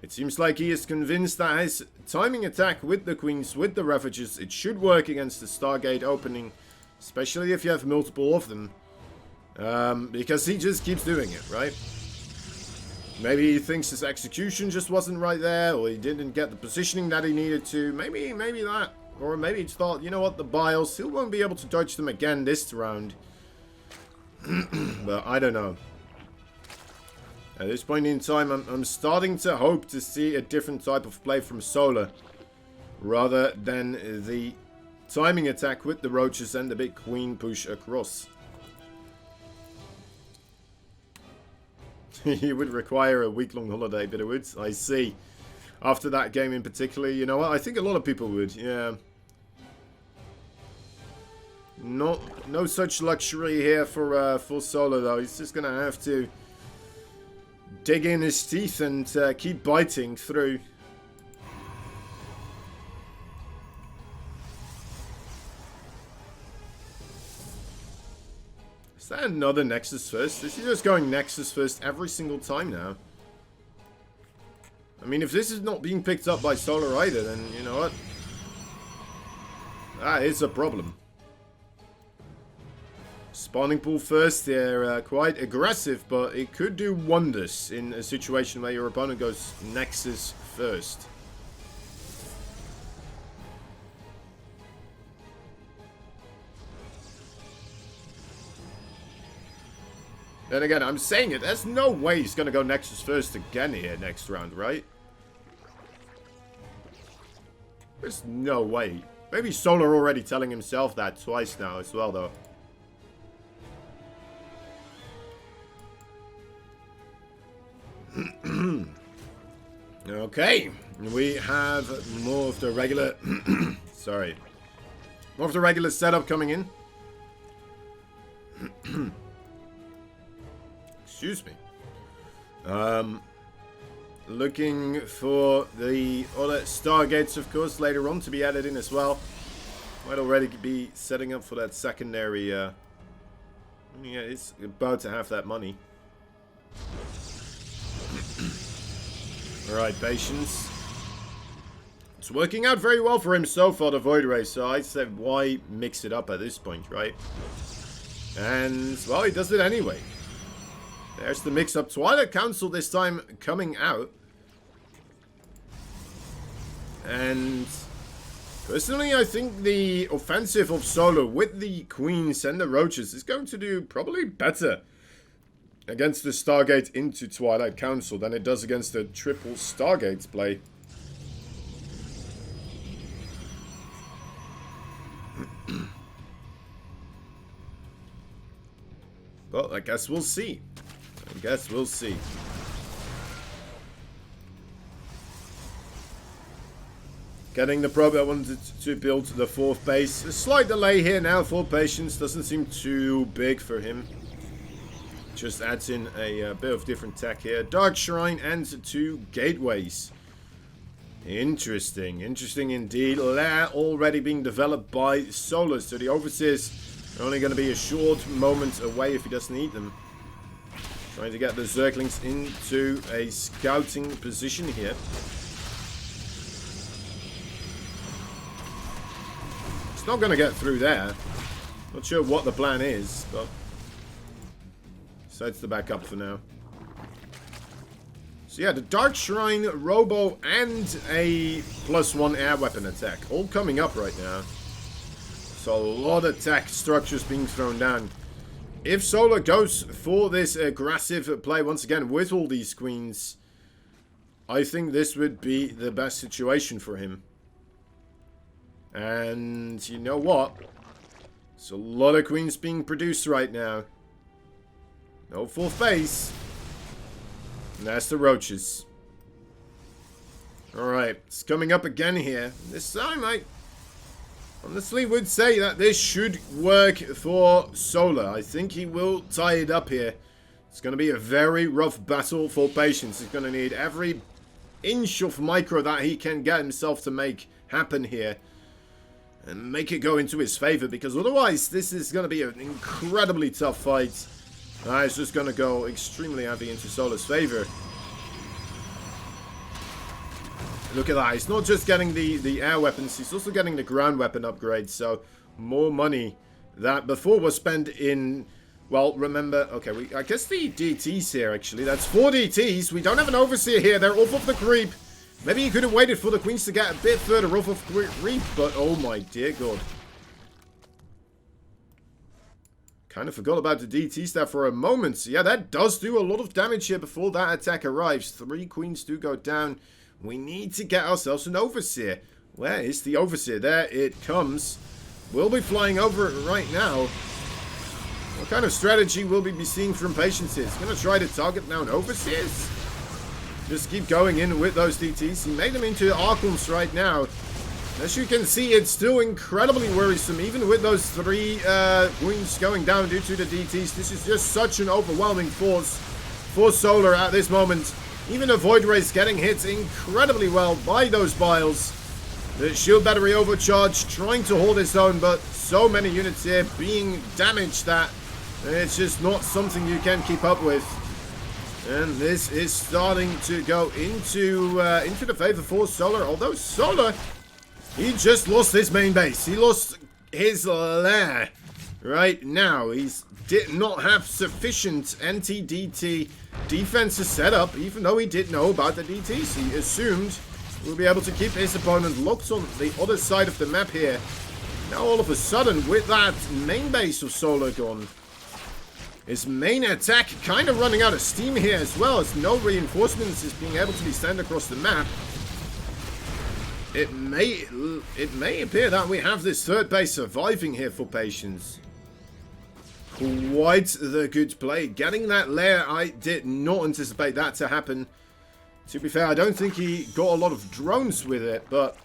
It seems like he is convinced that his timing attack with the Queens, with the Ravagers, it should work against the Stargate opening, especially if you have multiple of them, because he just keeps doing it, right? Maybe he thinks his execution just wasn't right there, or he didn't get the positioning that he needed to. Maybe that. Or maybe he thought, you know what, the Biles, still won't be able to dodge them again this round. But I don't know. At this point in time, I'm starting to hope to see a different type of play from Solar, rather than the timing attack with the Roaches and the big Queen push across. He would require a week-long holiday, but it would. I see. After that game in particular, you know what? I think a lot of people would, yeah. No such luxury here for Solar, though. He's just going to have to dig in his teeth and keep biting through. Is that another Nexus first? This is just going Nexus first every single time now. I mean, if this is not being picked up by Solar either, then you know what? That is a problem. Spawning pool first, they're quite aggressive, but it could do wonders in a situation where your opponent goes Nexus first. Then again, I'm saying it, there's no way he's going to go Nexus first again here next round, right? There's no way. Maybe Solar already telling himself that twice now as well, though. Okay, we have more of the regular sorry, more of the regular setup coming in. Excuse me. Looking for the other Stargates, of course, later on to be added in as well. Might already be setting up for that secondary yeah, it's about to have that money. Alright, patience. It's working out very well for him so far, the Void Ray, so I said why mix it up at this point, right? And, well, he does it anyway. There's the mix-up. Twilight Council this time coming out. And personally, I think the offensive of Solar with the Queens and the Roaches is going to do probably better against the Stargate into Twilight Council than it does against the triple Stargates play. Well, I guess we'll see. I guess we'll see. Getting the probe I wanted to build the fourth base. A slight delay here now for patience. Doesn't seem too big for him. Just adds in a bit of different tech here. Dark Shrine and 2 gateways. Interesting. Interesting indeed. Lair already being developed by Solar. So the Overseers are only going to be a short moment away if he doesn't need them. Trying to get the Zerglings into a scouting position here. It's not going to get through there. Not sure what the plan is, but decides to back up for now. So yeah, the Dark Shrine, Robo, and a +1 air weapon attack. All coming up right now. So a lot of tech structures being thrown down. If Solar goes for this aggressive play once again with all these queens, I think this would be the best situation for him. And you know what? There's a lot of queens being produced right now. No fourth base. And that's the Roaches. Alright, it's coming up again here. This time I honestly would say that this should work for Solar. I think he will tie it up here. It's going to be a very rough battle for patience. He's going to need every inch of micro that he can get himself to make happen here. And make it go into his favor, because otherwise this is going to be an incredibly tough fight. It's just going to go extremely heavy into Solar's favor. Look at that. He's not just getting the air weapons, he's also getting the ground weapon upgrades. So, more money that before was spent in... Well, remember... Okay, I guess the DTs here, actually. That's 4 DTs. We don't have an Overseer here. They're off of the creep. Maybe he could have waited for the Queens to get a bit further off of creep, but oh my dear God. Kind of forgot about the DTs there for a moment. So yeah, that does do a lot of damage here before that attack arrives. 3 Queens do go down. We need to get ourselves an Overseer. Where is the Overseer? There it comes. We'll be flying over it right now. What kind of strategy will we be seeing from Patience here? He's going to try to target down Overseers. Just keep going in with those DTs. He made them into Archons right now. As you can see, it's still incredibly worrisome, even with those 3 Queens going down due to the DTs. This is just such an overwhelming force for Solar at this moment. Even the Void Rays getting hit incredibly well by those Biles. The shield battery overcharge, trying to hold its own, but so many units here being damaged that It's just not something you can keep up with. And this is starting to go into the favor for Solar. Although Solar, he just lost his main base. He lost his lair right now. He did not have sufficient anti-DT defenses set up, even though he did know about the DTs. He assumed we'll be able to keep his opponent locked on the other side of the map here. Now all of a sudden, with that main base of Solar gone, his main attack kind of running out of steam here as well, as no reinforcements is being able to be sent across the map. It may appear that we have this third base surviving here for Patience. Quite the good play. Getting that lair, I did not anticipate that to happen. To be fair, I don't think he got a lot of drones with it, but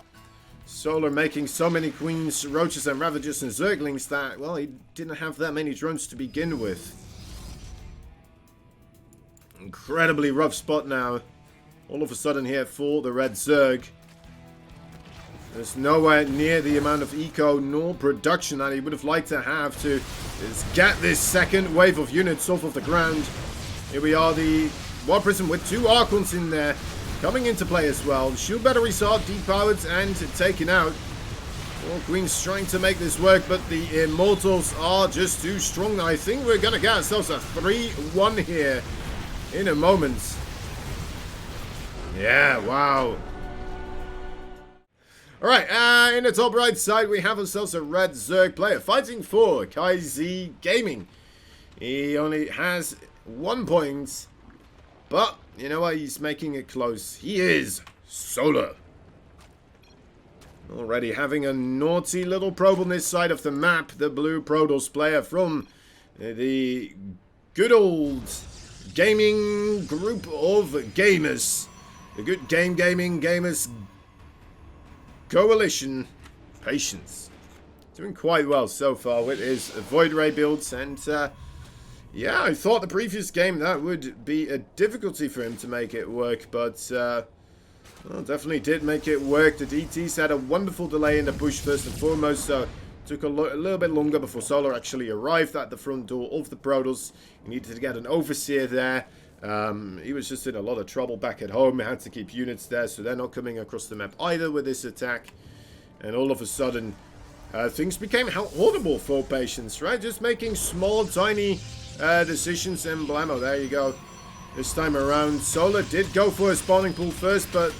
Solar making so many Queens, Roaches and Ravagers and Zerglings that, well, he didn't have that many drones to begin with. Incredibly rough spot now. All of a sudden here for the Red Zerg. There's nowhere near the amount of eco nor production that he would have liked to have to get this second wave of units off of the ground. Here we are, the War Prism with 2 Archons in there coming into play as well. The shield batteries are depowered and taken out. All Queens trying to make this work, but the Immortals are just too strong. I think we're going to get ourselves a 3-1 here in a moment. Yeah, wow. Alright, in the top right side, we have ourselves a Red Zerg player fighting for KZ Gaming. He only has 1 point, but you know what? He's making it close. He is Solar. Already having a naughty little probe on this side of the map. The blue Protoss player from the good old gaming group of gamers. The good gaming gamers coalition. Patience. Doing quite well so far with his Void Ray builds. And yeah, I thought the previous game that would be a difficulty for him to make it work. But well, definitely did make it work. The DTs had a wonderful delay in the push first and foremost. So took a little bit longer before Solar actually arrived at the front door of the Protoss. He needed to get an overseer there. He was just in a lot of trouble back at home. He had to keep units there, so they're not coming across the map either with this attack. And all of a sudden, things became audible for Patience, right? Just making small, tiny decisions. And blammo, there you go. This time around, Solar did go for a spawning pool first, but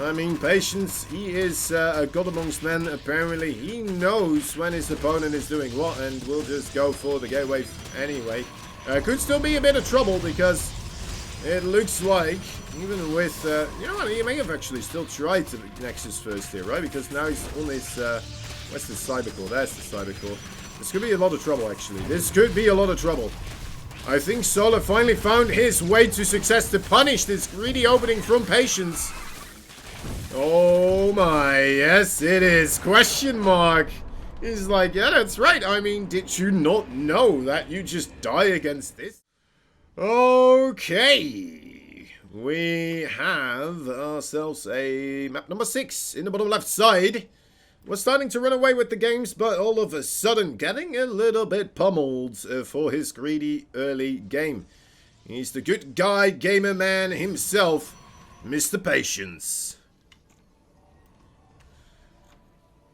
I mean, Patience, he is a god amongst men, apparently. He knows when his opponent is doing what, and will just go for the gateway anyway. Could still be a bit of trouble, because it looks like, even with, you know what, he may have actually still tried to Nexus first here, right? Because now he's on his, where's the Cybercore? There's the Cybercore. This could be a lot of trouble, actually. This could be a lot of trouble. I think Solar finally found his way to success to punish this greedy opening from Patience. Oh my, yes it is. Question mark. He's like, yeah, that's right. I mean, did you not know that you just die against this? Okay. We have ourselves a map number 6 in the bottom left side. We're starting to run away with the games, but all of a sudden getting a little bit pummeled for his greedy early game. He's the good guy gamer man himself, Mr. Patience.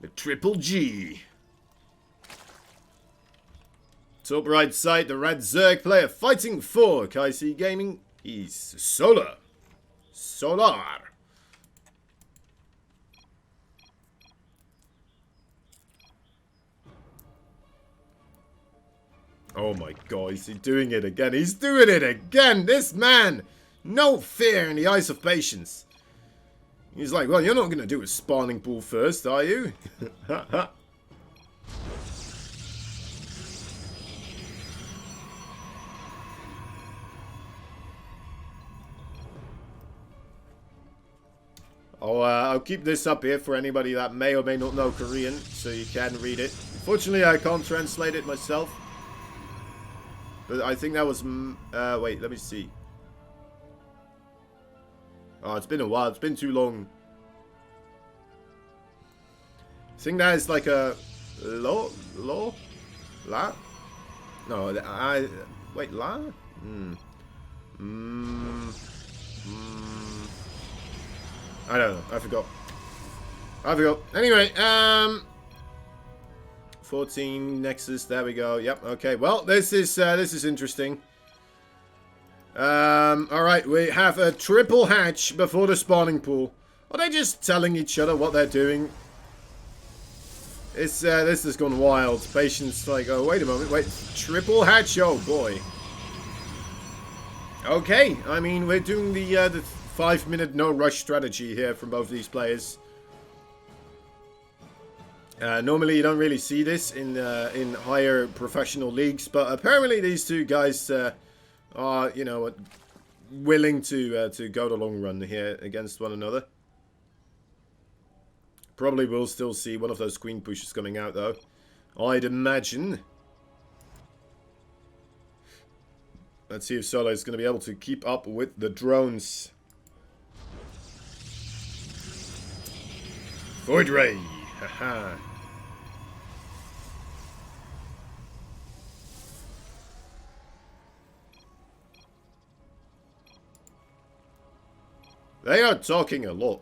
The Triple G. Top right side, the Red Zerg player fighting for KC Gaming is Solar. Solar. Oh my god, he's doing it again. He's doing it again. This man, no fear in the eyes of Patience. He's like, well, you're not going to do a spawning pool first, are you? I'll keep this up here for anybody that may or may not know Korean, so you can read it. Unfortunately, I can't translate it myself. But I think that was... wait, let me see. Oh, it's been a while. It's been too long. I think that is like a... La? No, wait, La? I don't know. I forgot. Anyway, 14 Nexus. There we go. Yep. Okay. Well, this is interesting. All right. We have a triple hatch before the spawning pool. Are they just telling each other what they're doing? This has gone wild. Patience, like, oh wait a moment, wait, triple hatch, oh boy. Okay, I mean we're doing the 5-minute no rush strategy here from both these players. Normally you don't really see this in higher professional leagues, but apparently these two guys are, you know, willing to go the long run here against one another. Probably will still see one of those queen pushes coming out, though. I'd imagine. Let's see if Solo is going to be able to keep up with the drones. Void Ray! Haha. They are talking a lot.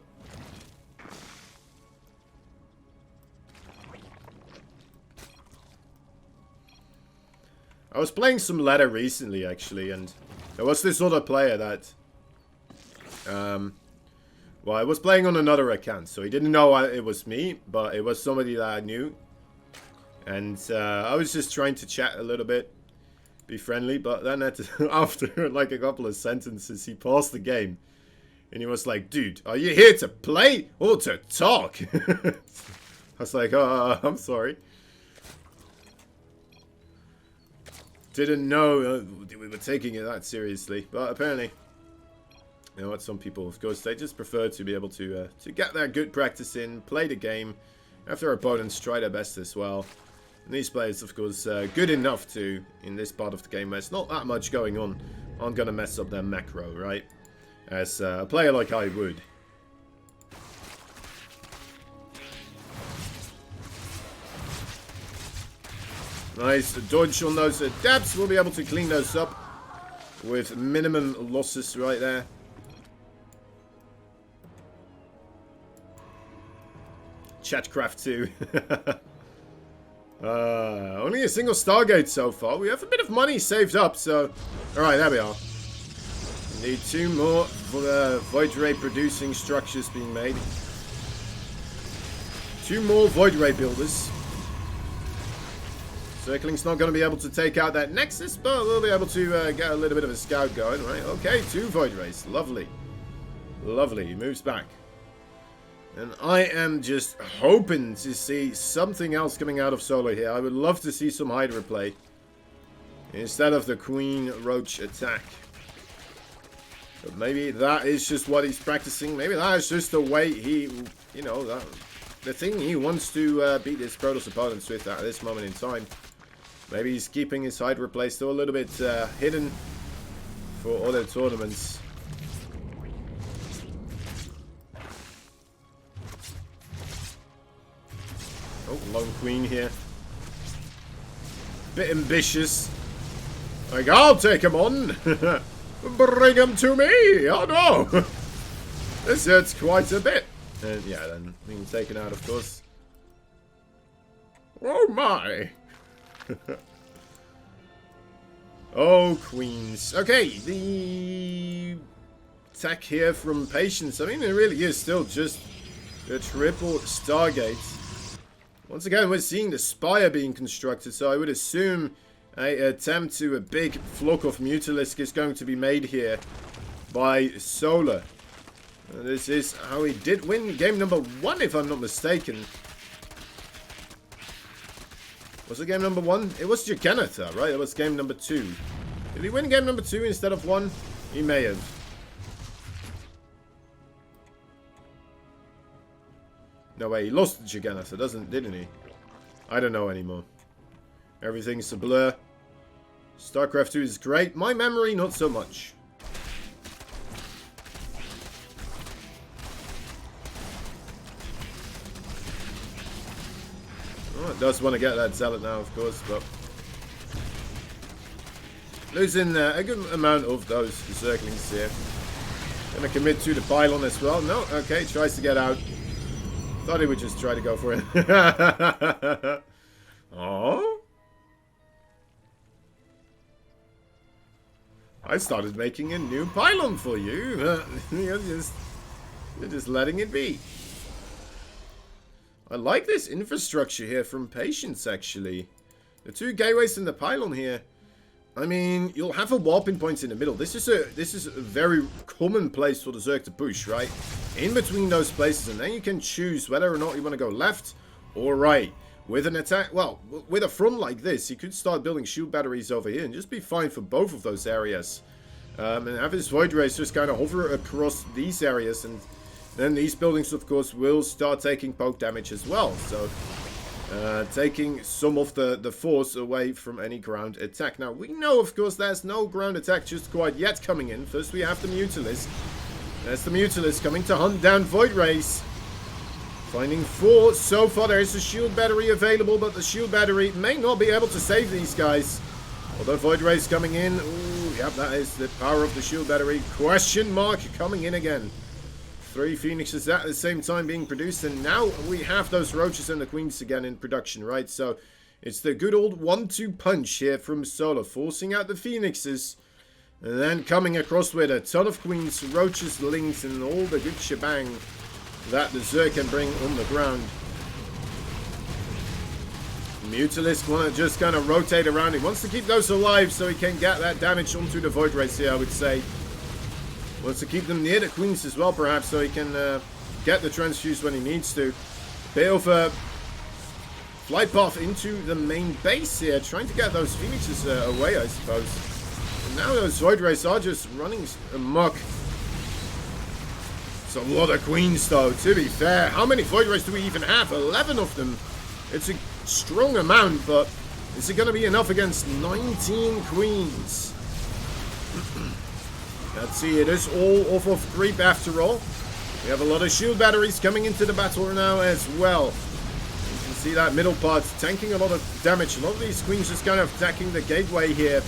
I was playing some ladder recently, actually, and there was this other player that, well, I was playing on another account, so he didn't know it was me, but it was somebody that I knew, and I was just trying to chat a little bit, be friendly, but then after like a couple of sentences, he paused the game, and he was like, dude, are you here to play or to talk? I was like, I'm sorry. Didn't know we were taking it that seriously, but apparently, you know what, some people, of course, they just prefer to be able to get their good practice in, play the game, have their opponents try their best as well. And these players, of course, good enough to, in this part of the game where it's not that much going on, aren't going to mess up their macro, right? As a player like I would. Nice dodge on those adapts. We'll be able to clean those up with minimum losses right there. Chatcraft 2. Only a single Stargate so far. We have a bit of money saved up, so... Alright, there we are. Need 2 more for the Void Ray producing structures being made. 2 more Void Ray builders. Zergling's not going to be able to take out that Nexus, but we'll be able to get a little bit of a scout going, right? Okay, 2 Void Rays. Lovely. Lovely. He moves back. And I am just hoping to see something else coming out of Solo here. I would love to see some Hydra play instead of the Queen Roach attack. But maybe that is just what he's practicing. Maybe that is just the way he, you know, the thing he wants to beat his Protoss opponents with at this moment in time. Maybe he's keeping his Hydra play still a little bit hidden for other tournaments. Oh, Lone Queen here. Bit ambitious. Like, I'll take him on. Bring him to me. Oh no. This hurts quite a bit. And yeah, then being taken out, of course. Oh my. Oh, queens. Okay, the attack here from Patience. I mean, it really is still just a triple Stargate. Once again, we're seeing the Spire being constructed, so I would assume an attempt to a big flock of Mutalisk is going to be made here by Solar. This is how he did win game number 1, if I'm not mistaken. Was it game number 1? It was Juggernaut, right? It was game number 2. Did he win game number 2 instead of 1? He may have. No way, he lost Juggernaut, didn't he? I don't know anymore. Everything's a blur. StarCraft 2 is great. My memory, not so much. Oh, it does want to get that Zealot now, of course, but Losing a good amount of those Zerglings here. Gonna commit to the pylon as well. No, okay, tries to get out. Thought he would just try to go for it. Oh. I started making a new pylon for you. You're just letting it be. I like this infrastructure here from Patience, actually. The 2 gateways in the pylon here. I mean, you'll have a warping point in the middle. This is a very common place for the Zerg to push, right? In between those places, and then you can choose whether or not you want to go left or right. With an attack, well, with a front like this, you could start building shield batteries over here and just be fine for both of those areas. And have his Void Rays just kind of hover across these areas, and then these buildings, of course, will start taking poke damage as well. So, taking some of the force away from any ground attack. Now, we know, of course, there's no ground attack just quite yet coming in. First, we have the Mutalisk. There's the Mutalisk coming to hunt down Void Rays. Finding 4. So far, there is a shield battery available, but the shield battery may not be able to save these guys. Although Void Rays coming in. Ooh, yep, that is the power of the shield battery. Question mark coming in again. 3 Phoenixes at the same time being produced, and now we have those Roaches and the Queens again in production, right? So it's the good old 1-2 punch here from Solar, forcing out the Phoenixes, and then coming across with a ton of Queens, Roaches, Lings, and all the good shebang that the Zerg can bring on the ground. Mutalisk want to just kind of rotate around. He wants to keep those alive so he can get that damage onto the Void Rays here, I would say. Wants to keep them near the Queens as well, perhaps, so he can get the transfuse when he needs to. Bit of a flight path into the main base here, trying to get those Phoenixes away, I suppose. And now those Void Rays are just running amok. It's a lot of Queens, though, to be fair. How many Void Rays do we even have? 11 of them. It's a strong amount, but is it going to be enough against 19 Queens? Let's see, it is all off of creep after all. We have a lot of shield batteries coming into the battle now as well. You can see that middle part tanking a lot of damage. A lot of these Queens just kind of attacking the gateway here,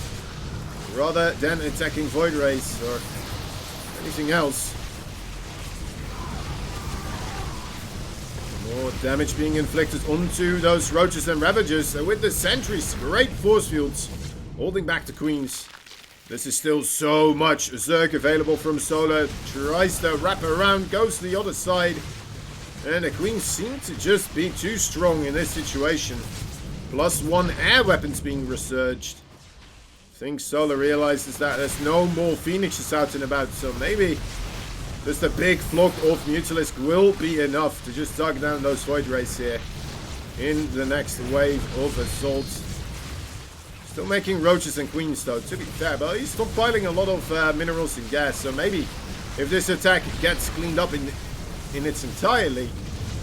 rather than attacking Void Rays or anything else. More damage being inflicted onto those Roaches and Ravagers. And with the sentries, great force fields holding back the Queens. This is still so much Zerg available from Solar. Tries to wrap around, goes to the other side. And the Queens seem to just be too strong in this situation. +1 air weapons being resurged. I think Solar realizes that there's no more Phoenixes out and about. So maybe just a big flock of Mutalisk will be enough to just tug down those Void Rays here in the next wave of assaults. Still making Roaches and Queens, though, to be fair, but he's stockpiling a lot of minerals and gas, so maybe if this attack gets cleaned up in its entirety,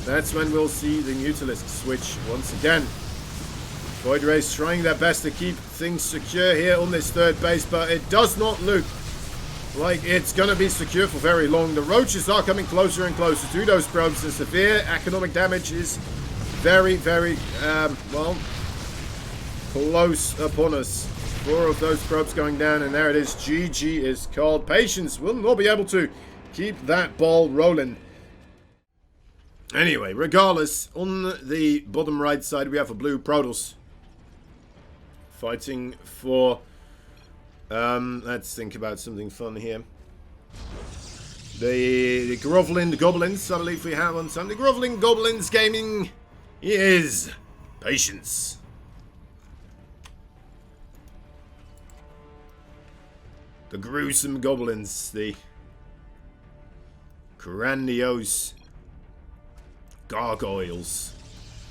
that's when we'll see the Mutalisk switch once again. Void Rays trying their best to keep things secure here on this third base, but it does not look like it's going to be secure for very long. The Roaches are coming closer and closer to those probes, and severe economic damage is very, very, well, close upon us. 4 of those probes going down, and there it is. GG is called. Patience will not be able to keep that ball rolling. Anyway, regardless, on the bottom right side we have a blue Protoss fighting for, let's think about something fun here. The groveling goblins, I believe we have on some. The groveling goblins gaming is Patience. The gruesome goblins, the grandiose gargoyles.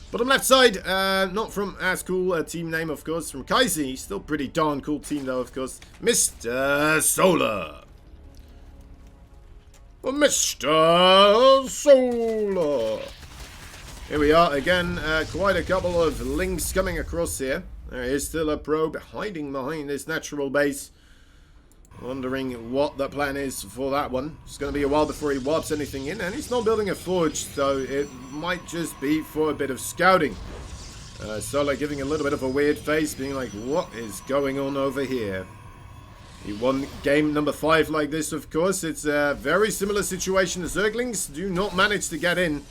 Bottom left side, not from as cool a team name, of course, from Kaisi. Still pretty darn cool team, though, of course. Mr. Solar. Mr. Solar. Here we are again. Quite a couple of links coming across here. There is still a probe hiding behind this natural base. Wondering what the plan is for that one. It's going to be a while before he warps anything in, and he's not building a forge, so it might just be for a bit of scouting. Solar giving a little bit of a weird face, being like, what is going on over here? He won game number 5 like this, of course. It's a very similar situation. The Zerglings do not manage to get in.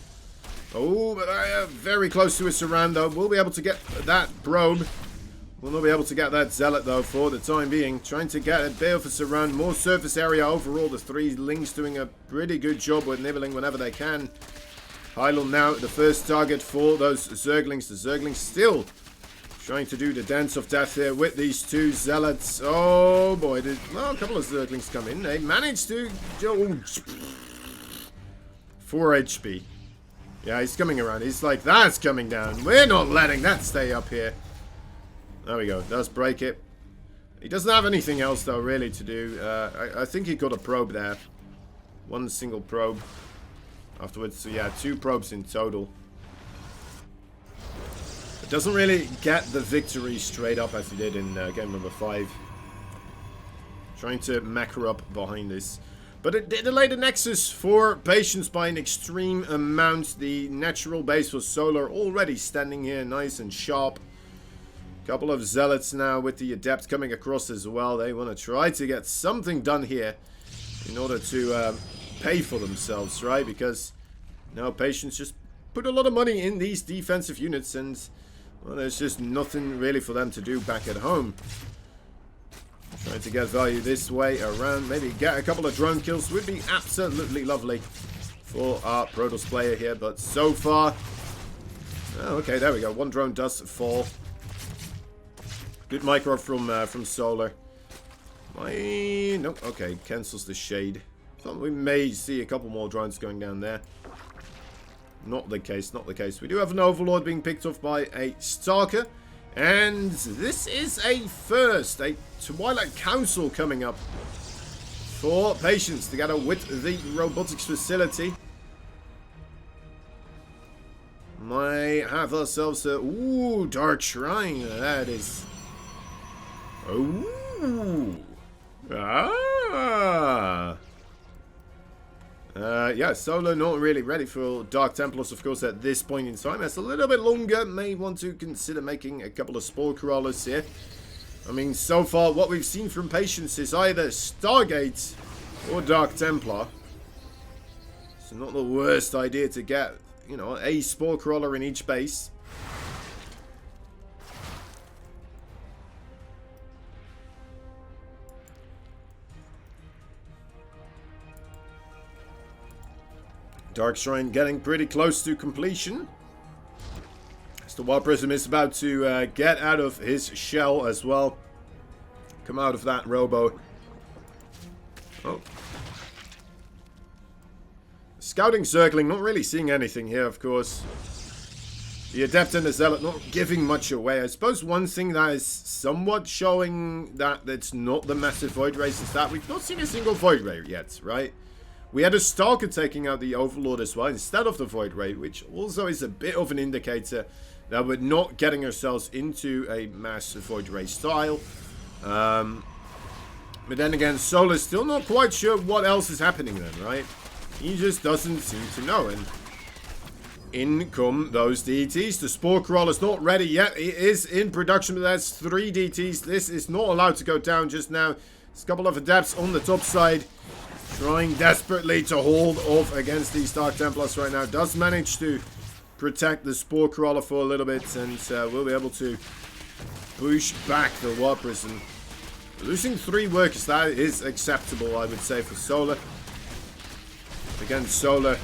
Oh, but I am very close to a surround, though. We'll be able to get that probe. We'll not be able to get that zealot, though, for the time being. Trying to get a bit of a surround. More surface area overall. The 3 Lings doing a pretty good job with nibbling whenever they can. Hylul now the first target for those Zerglings. The Zerglings still trying to do the dance of death here with these 2 zealots. Oh boy, well, a couple of Zerglings come in. They managed to... Oh, 4 HP. Yeah, he's coming around. He's like, that's coming down. We're not letting that stay up here. There we go. Does break it. He doesn't have anything else, though, really, to do. I think he got a probe there. 1 single probe. Afterwards, so yeah, 2 probes in total. It doesn't really get the victory straight up as he did in game number 5. Trying to macro up behind this. But it did delay the Nexus for Patience by an extreme amount. The natural base for Solar already standing here nice and sharp. Couple of Zealots now with the Adept coming across as well. They want to try to get something done here in order to pay for themselves, right? Because now Patience just put a lot of money in these defensive units, and well, there's just nothing really for them to do back at home. Trying to get value this way around. Maybe get a couple of drone kills would be absolutely lovely for our Protoss player here. But so far... Oh, okay, there we go. 1 drone does fall. Good micro from Solar. Nope, okay. Cancels the shade. Thought we may see a couple more drones going down there. Not the case, not the case. We do have an Overlord being picked off by a Stalker. And this is a first. A Twilight Council coming up for Patience together with the robotics facility. Might have ourselves a... Ooh, Dark Shrine. That is... Ooh. Ah. Yeah, Solar not really ready for Dark Templars, of course, at this point in time. That's a little bit longer. May want to consider making a couple of Spore Crawlers here. I mean, so far, what we've seen from Patience is either Stargate or Dark Templar. So not the worst idea to get, you know, a Spore Crawler in each base. Dark Shrine getting pretty close to completion. As the Wild Prism is about to get out of his shell as well. Come out of that robo. Oh. Scouting Zergling, not really seeing anything here, of course. The Adept and the Zealot not giving much away. I suppose one thing that is somewhat showing that it's not the massive Void Race is that we've not seen a single Void Ray yet, right? We had a Stalker taking out the Overlord as well instead of the Void Ray, which also is a bit of an indicator that we're not getting ourselves into a massive Void Ray style. But then again, Solar's still not quite sure what else is happening then, right? He just doesn't seem to know. And in come those DTs. The Spore Crawler's not ready yet. It is in production, but that's 3 DTs. This is not allowed to go down just now. There's a couple of Adepts on the top side. Trying desperately to hold off against these Dark Templars right now. Does manage to protect the Spore Crawler for a little bit. And will be able to push back the War Prison. Losing 3 workers, that is acceptable, I would say, for Solar. Again, Solar,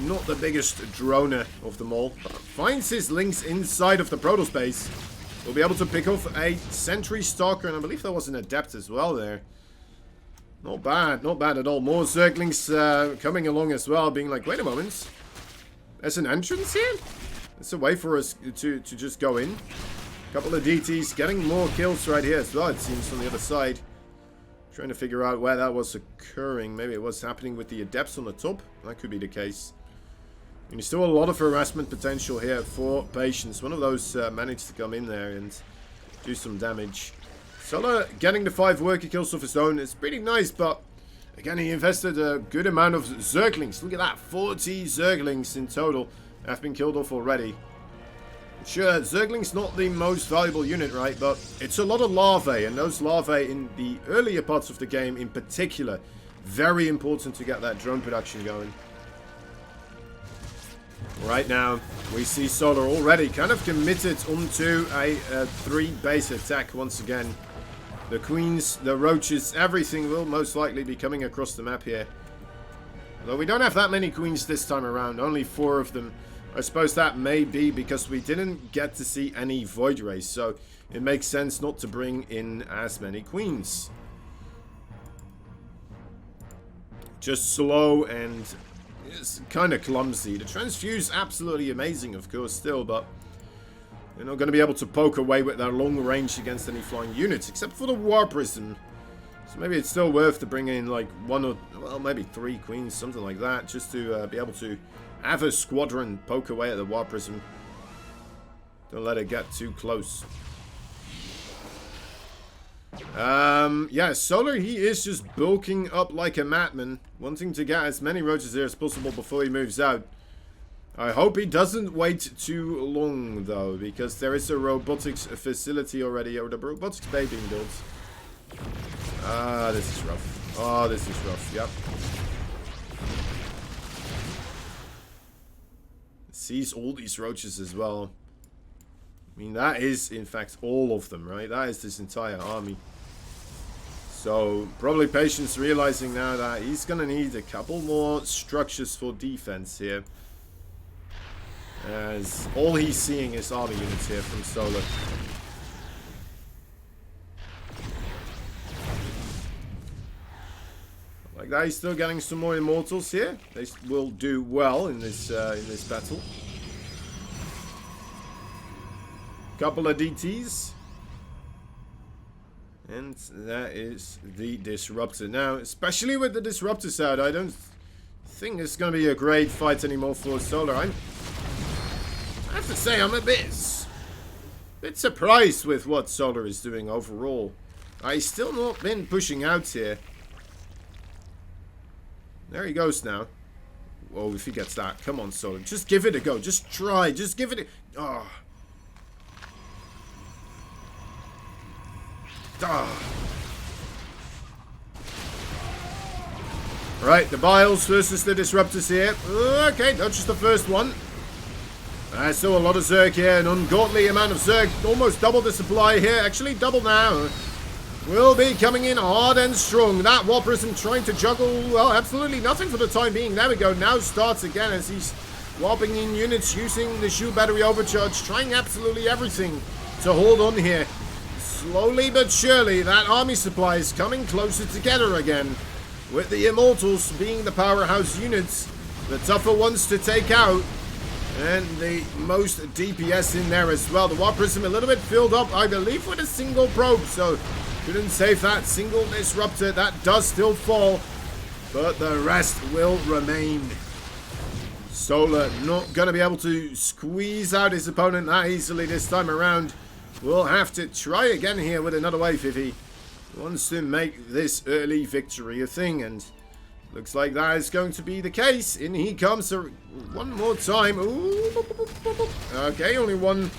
not the biggest droner of them all. But finds his links inside of the Protoss base. Will be able to pick off a Sentry Stalker. And I believe there was an Adept as well there. Not bad at all. More Zerglings coming along as well, being like, wait a moment. There's an entrance here? There's a way for us to just go in. A couple of DTs getting more kills right here as well, it seems, on the other side. Trying to figure out where that was occurring. Maybe it was happening with the Adepts on the top. That could be the case. And there's still a lot of harassment potential here for Patience. One of those managed to come in there and do some damage. Solar getting the 5 worker kills of his own is pretty nice, but again, he invested a good amount of Zerglings. Look at that, 40 Zerglings in total have been killed off already. Sure, Zergling's not the most valuable unit, right? But it's a lot of larvae, and those larvae in the earlier parts of the game in particular, very important to get that drone production going. Right now, we see Solar already kind of committed onto a 3-base attack once again. The queens, the roaches, everything will most likely be coming across the map here. Although we don't have that many queens this time around, only 4 of them. I suppose that may be because we didn't get to see any Void Rays, so it makes sense not to bring in as many queens. Just slow and it's kind of clumsy. The transfuse absolutely amazing, of course, still, but you're not going to be able to poke away with that long range against any flying units, except for the War Prism. So maybe it's still worth to bring in like 1 or, well, maybe 3 queens, something like that, just to be able to have a squadron poke away at the War Prism. Don't let it get too close. Yeah, Solar, he is just bulking up like a madman, wanting to get as many roaches there as possible before he moves out. I hope he doesn't wait too long, though, because there is a robotics facility already, or the robotics bay being built. Ah, this is rough. Oh, this is rough, yep. Sees all these roaches as well. I mean, that is, in fact, all of them, right? That is this entire army. So, probably Patience realizing now that he's going to need a couple more structures for defense here. As all he's seeing is army units here from Solar. Like that, he's still getting some more Immortals here. They will do well in this battle. Couple of DTs. And that is the Disruptor. Now, especially with the Disruptors out, I don't think it's going to be a great fight anymore for Solar. I have to say, I'm a bit surprised with what Solar is doing overall. He's still not been pushing out here. There he goes now. Oh, if he gets that. Come on, Solar. Just give it a go. Just try. Just give it a... Oh. Right, the Biles versus the Disruptors here. Okay, that's just the first one. I saw a lot of Zerg here, an ungodly amount of Zerg, almost double the supply here, actually double now. Will be coming in hard and strong. That War Prism trying to juggle, well, absolutely nothing for the time being. There we go, now starts again as he's warping in units using the Shoe Battery Overcharge, trying absolutely everything to hold on here. Slowly but surely, that army supply is coming closer together again, with the Immortals being the powerhouse units, the tougher ones to take out, and the most DPS in there as well. The War Prism a little bit filled up, I believe, with a single probe, so couldn't save that single Disruptor. That does still fall, but the rest will remain. Solar not going to be able to squeeze out his opponent that easily this time around. We'll have to try again here with another wave if he wants to make this early victory a thing, and looks like that is going to be the case. In he comes one more time. Ooh. Okay, only one.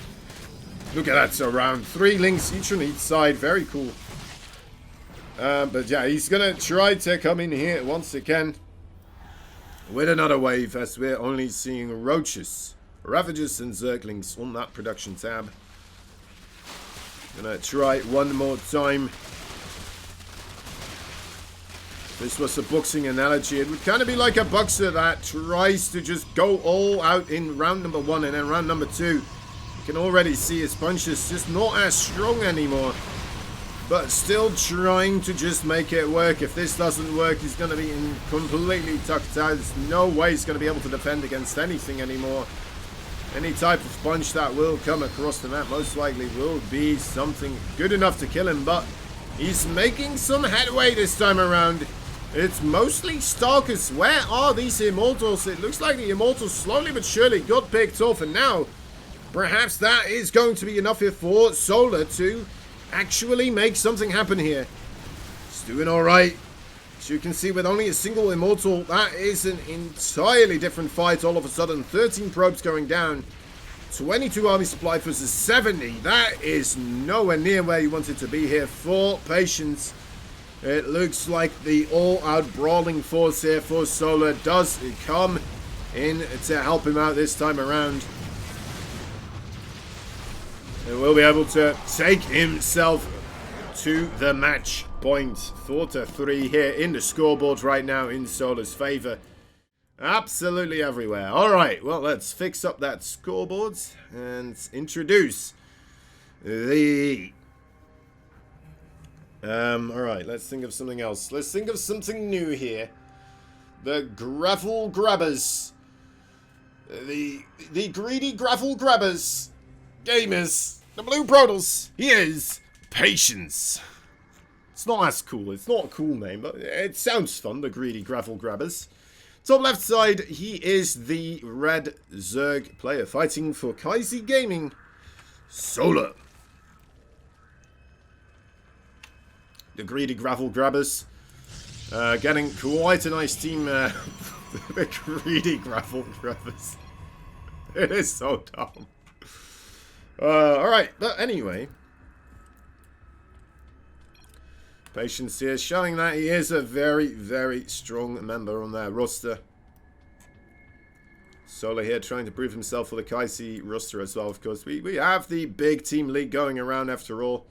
Look at that, so around 3 links each on each side. Very cool. But yeah, he's going to try to come in here once again with another wave, as we're only seeing Roaches, Ravagers and Zerglings on that production tab. Gonna try one more time. This was a boxing analogy. It would kind of be like a boxer that tries to just go all out in round number 1, and then round number 2. You can already see his punches just not as strong anymore, but still trying to just make it work. If this doesn't work, he's going to be completely tucked out. There's no way he's going to be able to defend against anything anymore. Any type of punch that will come across the map most likely will be something good enough to kill him, but he's making some headway this time around. It's mostly Stalkers. Where are these Immortals? It looks like the Immortals slowly but surely got picked off, and now perhaps that is going to be enough here for Solar to actually make something happen here. He's doing alright. As you can see, with only a single Immortal, that is an entirely different fight all of a sudden. 13 probes going down. 22 army supply versus 70. That is nowhere near where you want it to be here for Patience. It looks like the all-out brawling force here for Solar does come in to help him out this time around. And will be able to take himself to the match point. 4-3 here in the scoreboard right now in Solar's favor. Absolutely everywhere. Alright, well, let's fix up that scoreboard and introduce the... Alright, let's think of something else. Let's think of something new here. The Gravel Grabbers. The greedy Gravel Grabbers. Gamers. The Blue Protoss. He is Patience. It's not as cool. It's not a cool name, but it sounds fun, the greedy Gravel Grabbers. Top left side, he is the red Zerg player fighting for Kaisi Gaming. Solar. The greedy Gravel Grabbers. Getting quite a nice team. The greedy Gravel Grabbers. It is so dumb. Alright, but anyway. Patience here, showing that he is a very, very strong member on their roster. Solar here trying to prove himself for the Kaisi roster as well, of course. We have the big team league going around after all.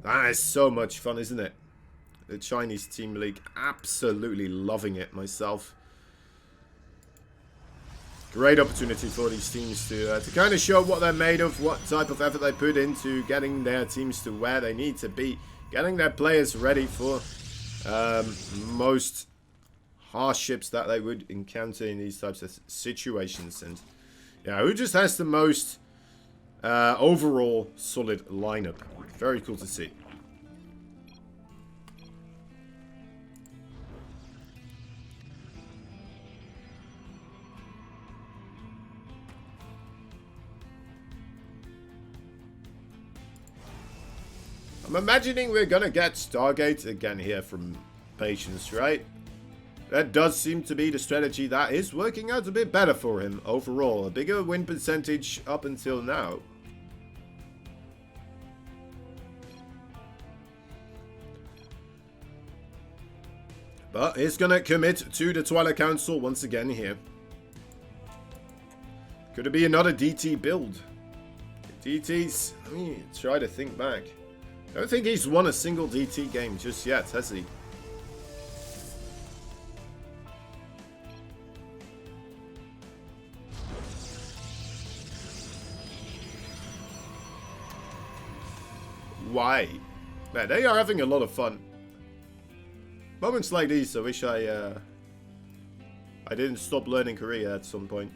That is so much fun, isn't it? The Chinese team league. Absolutely loving it myself. Great opportunity for these teams to kind of show what they're made of, what type of effort they put into getting their teams to where they need to be. Getting their players ready for most hardships that they would encounter in these types of situations. And yeah, who just has the most overall solid lineup. Very cool to see. I'm imagining we're gonna get Stargate again here from Patience, right? That does seem to be the strategy that is working out a bit better for him overall. A bigger win percentage up until now. But he's gonna commit to the Twilight Council once again here. Could it be another DT build? DT's... Let me try to think back. I don't think he's won a single DT game just yet, has he? Why? Man, they are having a lot of fun. Moments like these, I wish I didn't stop learning Korea at some point.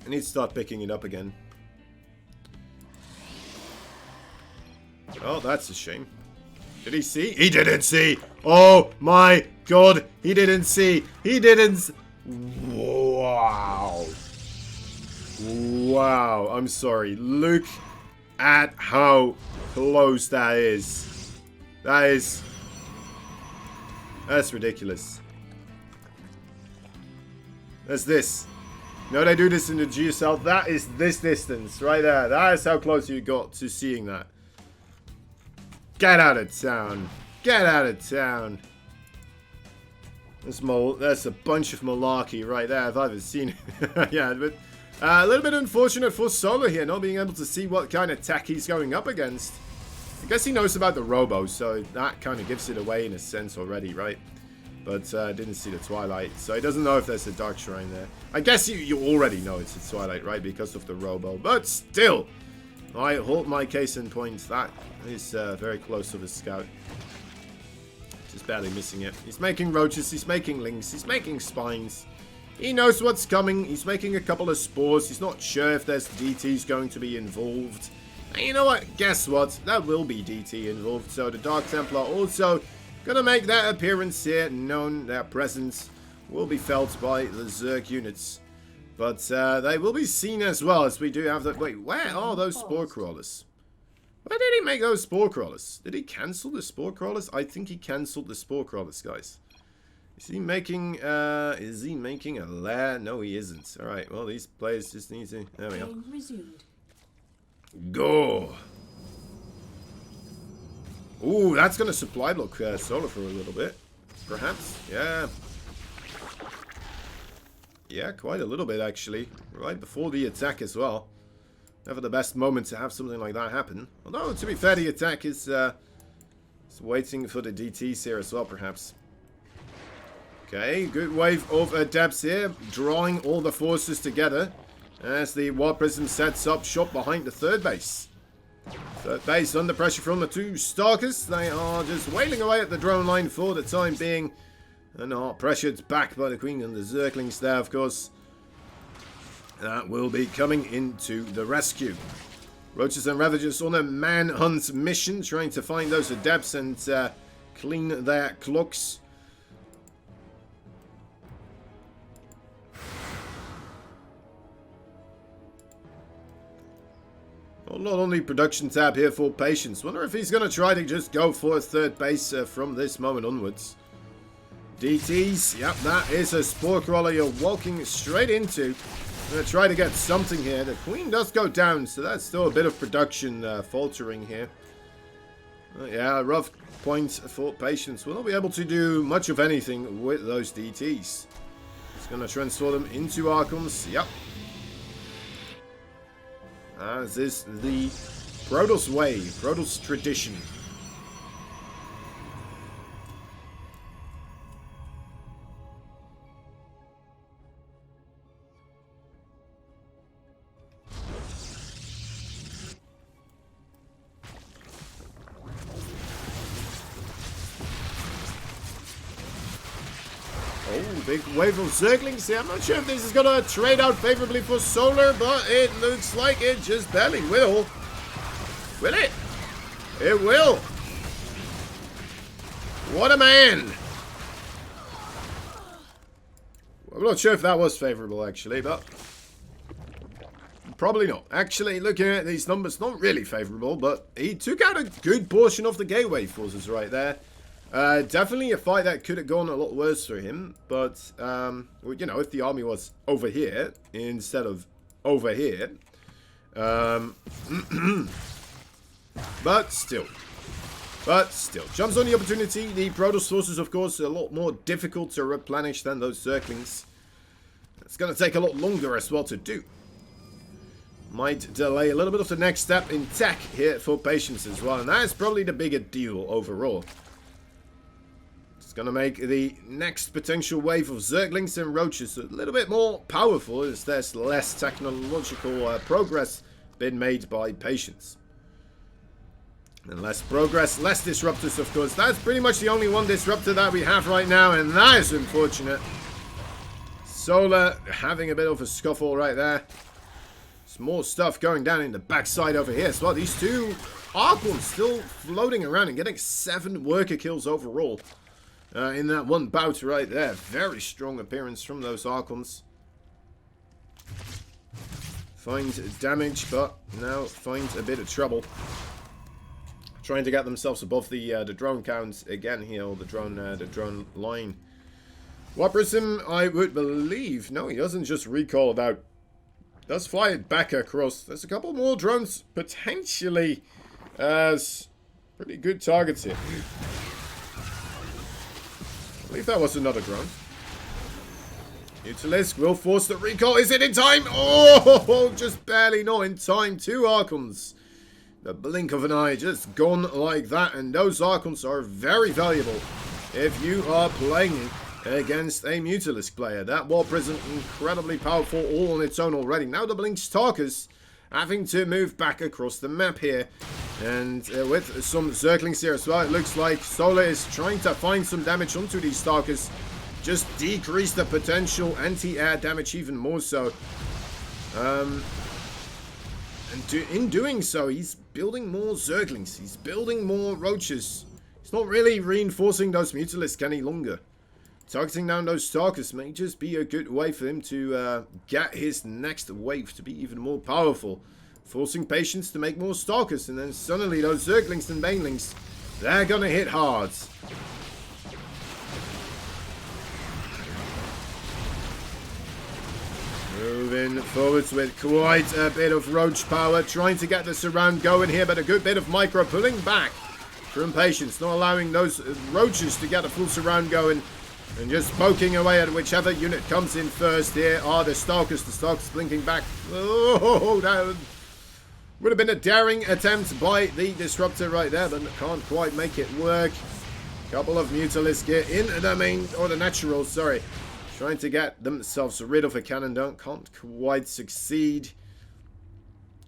I need to start picking it up again. Oh, that's a shame. Did he see? He didn't see! Oh my god! He didn't see! He didn't... Wow. Wow. I'm sorry. Look at how close that is. That's ridiculous. That's this. No, they do this in the GSL. That is this distance right there. That is how close you got to seeing that. Get out of town. Get out of town. That's a bunch of malarkey right there if I've ever seen it. Yeah, but a little bit unfortunate for Solar here, not being able to see what kind of tech he's going up against. I guess he knows about the Robo, so that kind of gives it away in a sense already, right? But didn't see the Twilight, so he doesn't know if there's a Dark Shrine there. I guess you already know it's a Twilight, right? Because of the Robo. But still, I hold my case in point. That is very close to the Scout. Just barely missing it. He's making roaches, he's making lings, he's making spines. He knows what's coming. He's making a couple of spores. He's not sure if there's DTs going to be involved. And you know what? Guess what? There will be DT involved. So the Dark Templar also gonna make their appearance here, known their presence will be felt by the Zerg units. But they will be seen as well, as we do have the... Wait, where are those Spore Crawlers? Where did he make those Spore Crawlers? Did he cancel the Spore Crawlers? I think he cancelled the Spore Crawlers, guys. Is he making a lair? No, he isn't. Alright, well, these players just need to... There we go. Go! Ooh, that's going to supply block Solar for a little bit. Perhaps. Yeah. Yeah, quite a little bit, actually. Right before the attack as well. Never the best moment to have something like that happen. Although, to be fair, the attack is waiting for the DTs here as well, perhaps. Okay, good wave of adepts here, drawing all the forces together as the War Prism sets up shop behind the third base. Third base under pressure from the two Stalkers. They are just wailing away at the drone line for the time being and are pressured back by the Queen and the Zerglings there, of course. That will be coming into the rescue. Roaches and Ravagers on a manhunt mission, trying to find those adepts and clean their clocks. Well, not only production tab here for Patience. Wonder if he's going to try to just go for a third base from this moment onwards. DTs, yep, that is a Spore Crawler you're walking straight into. Going to try to get something here. The Queen does go down, so that's still a bit of production faltering here. Yeah, rough point for Patience. Will not be able to do much of anything with those DTs. It's going to transfer them into Archons. Yep. As is the Protoss way, Protoss tradition. Oh, big wave of Zerglings here. I'm not sure if this is going to trade out favorably for Solar, but it looks like it just barely will. Will it? It will. What a man. I'm not sure if that was favorable, actually, but probably not. Actually, looking at these numbers, not really favorable, but he took out a good portion of the gateway forces right there. Definitely a fight that could have gone a lot worse for him, but, you know, if the army was over here instead of over here, but still, jumps on the opportunity. The Protoss forces, of course, are a lot more difficult to replenish than those Zerglings. It's going to take a lot longer as well to do. Might delay a little bit of the next step in tech here for Patience as well, and that is probably the bigger deal overall. It's going to make the next potential wave of Zerglings and Roaches a little bit more powerful as there's less technological progress been made by Patience. And less progress, less disruptors, of course. That's pretty much the only one disruptor that we have right now, and that is unfortunate. Solar having a bit of a scuffle right there. There's more stuff going down in the backside over here as well. These two Archons still floating around and getting 7 worker kills overall. In that one bout right there. Very strong appearance from those Archons. Find damage, but now finds a bit of trouble. Trying to get themselves above the drone count again here, or the drone line. War Prism, I would believe. No, he doesn't just recall it out. Does fly it back across. There's a couple more drones potentially as pretty good targets here. I believe that was another drone. Utilisk will force the recall. Is it in time? Oh, just barely not in time. 2 Archons. The blink of an eye just gone like that. And those Archons are very valuable if you are playing against a Mutalisk player. That War Prism incredibly powerful all on its own already. Now the Blink Stalkers having to move back across the map here. And with some Zerglings here as well, it looks like Solar is trying to find some damage onto these Stalkers. Just decrease the potential anti-air damage even more so. And in doing so, he's building more Zerglings. He's building more Roaches. He's not really reinforcing those Mutalisks any longer. Targeting down those Stalkers may just be a good way for him to get his next wave to be even more powerful. Forcing Patience to make more Stalkers, and then suddenly those Zerglings and Banelings, they're gonna hit hard. Moving forwards with quite a bit of roach power, trying to get the surround going here, but a good bit of micro pulling back from Patience, not allowing those roaches to get a full surround going, and just poking away at whichever unit comes in first. Here are the Stalkers. The Stalkers blinking back. Oh, that would have been a daring attempt by the Disruptor right there, but can't quite make it work. Couple of Mutalisks here in the main, or the Naturals, sorry. Trying to get themselves rid of a cannon. Can't quite succeed.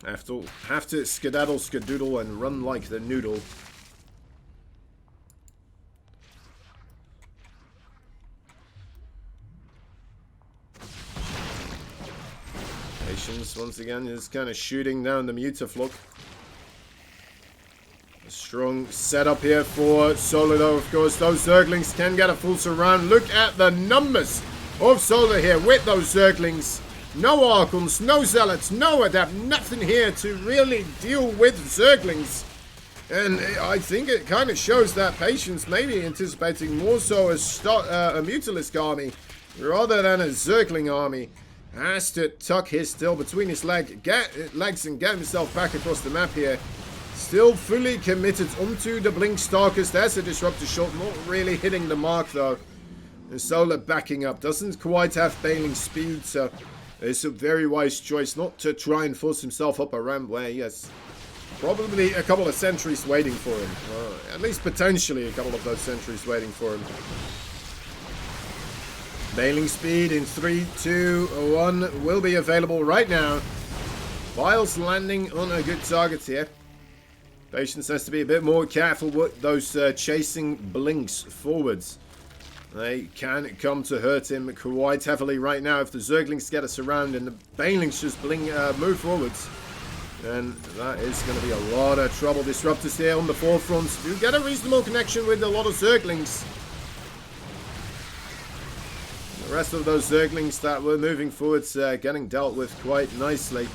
Have to skedaddle, skadoodle, and run like the noodle. Patience, once again, is kind of shooting down the Mutaflock. A strong setup here for Solar, though, of course. Those Zerglings can get a full surround. Look at the numbers of Solar here with those Zerglings. No Archons, no Zealots, no Adept, nothing here to really deal with Zerglings. And I think it kind of shows that Patience may be anticipating more so a Mutalisk army rather than a Zergling army. Has to tuck his still between his legs and get himself back across the map here. Still fully committed onto the Blink Stalkers. There's a Disruptor shot, not really hitting the mark though. And Solar backing up. Doesn't quite have bailing speed, so it's a very wise choice not to try and force himself up a ramp where he has probably a couple of sentries waiting for him. At least potentially a couple of those sentries waiting for him. Bailing speed in 3, 2, 1 will be available right now. Vials landing on a good target here. Patience has to be a bit more careful with those chasing blinks forwards. They can come to hurt him quite heavily right now if the Zerglings get us around and the Banelings just move forwards. And that is going to be a lot of trouble. Disruptors here on the forefront do get a reasonable connection with a lot of Zerglings. The rest of those Zerglings that were moving forwards getting dealt with quite nicely.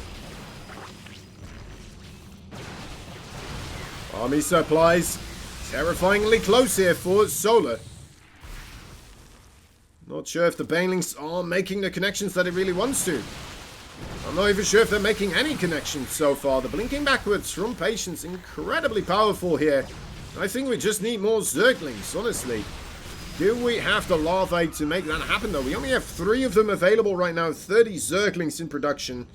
Army supplies terrifyingly close here for Solar. Not sure if the Banelings are making the connections that it really wants to. I'm not even sure if they're making any connections so far. The blinking backwards from Patience, incredibly powerful here. I think we just need more Zerglings, honestly. Do we have the larvae to make that happen, though? We only have 3 of them available right now. 30 Zerglings in production.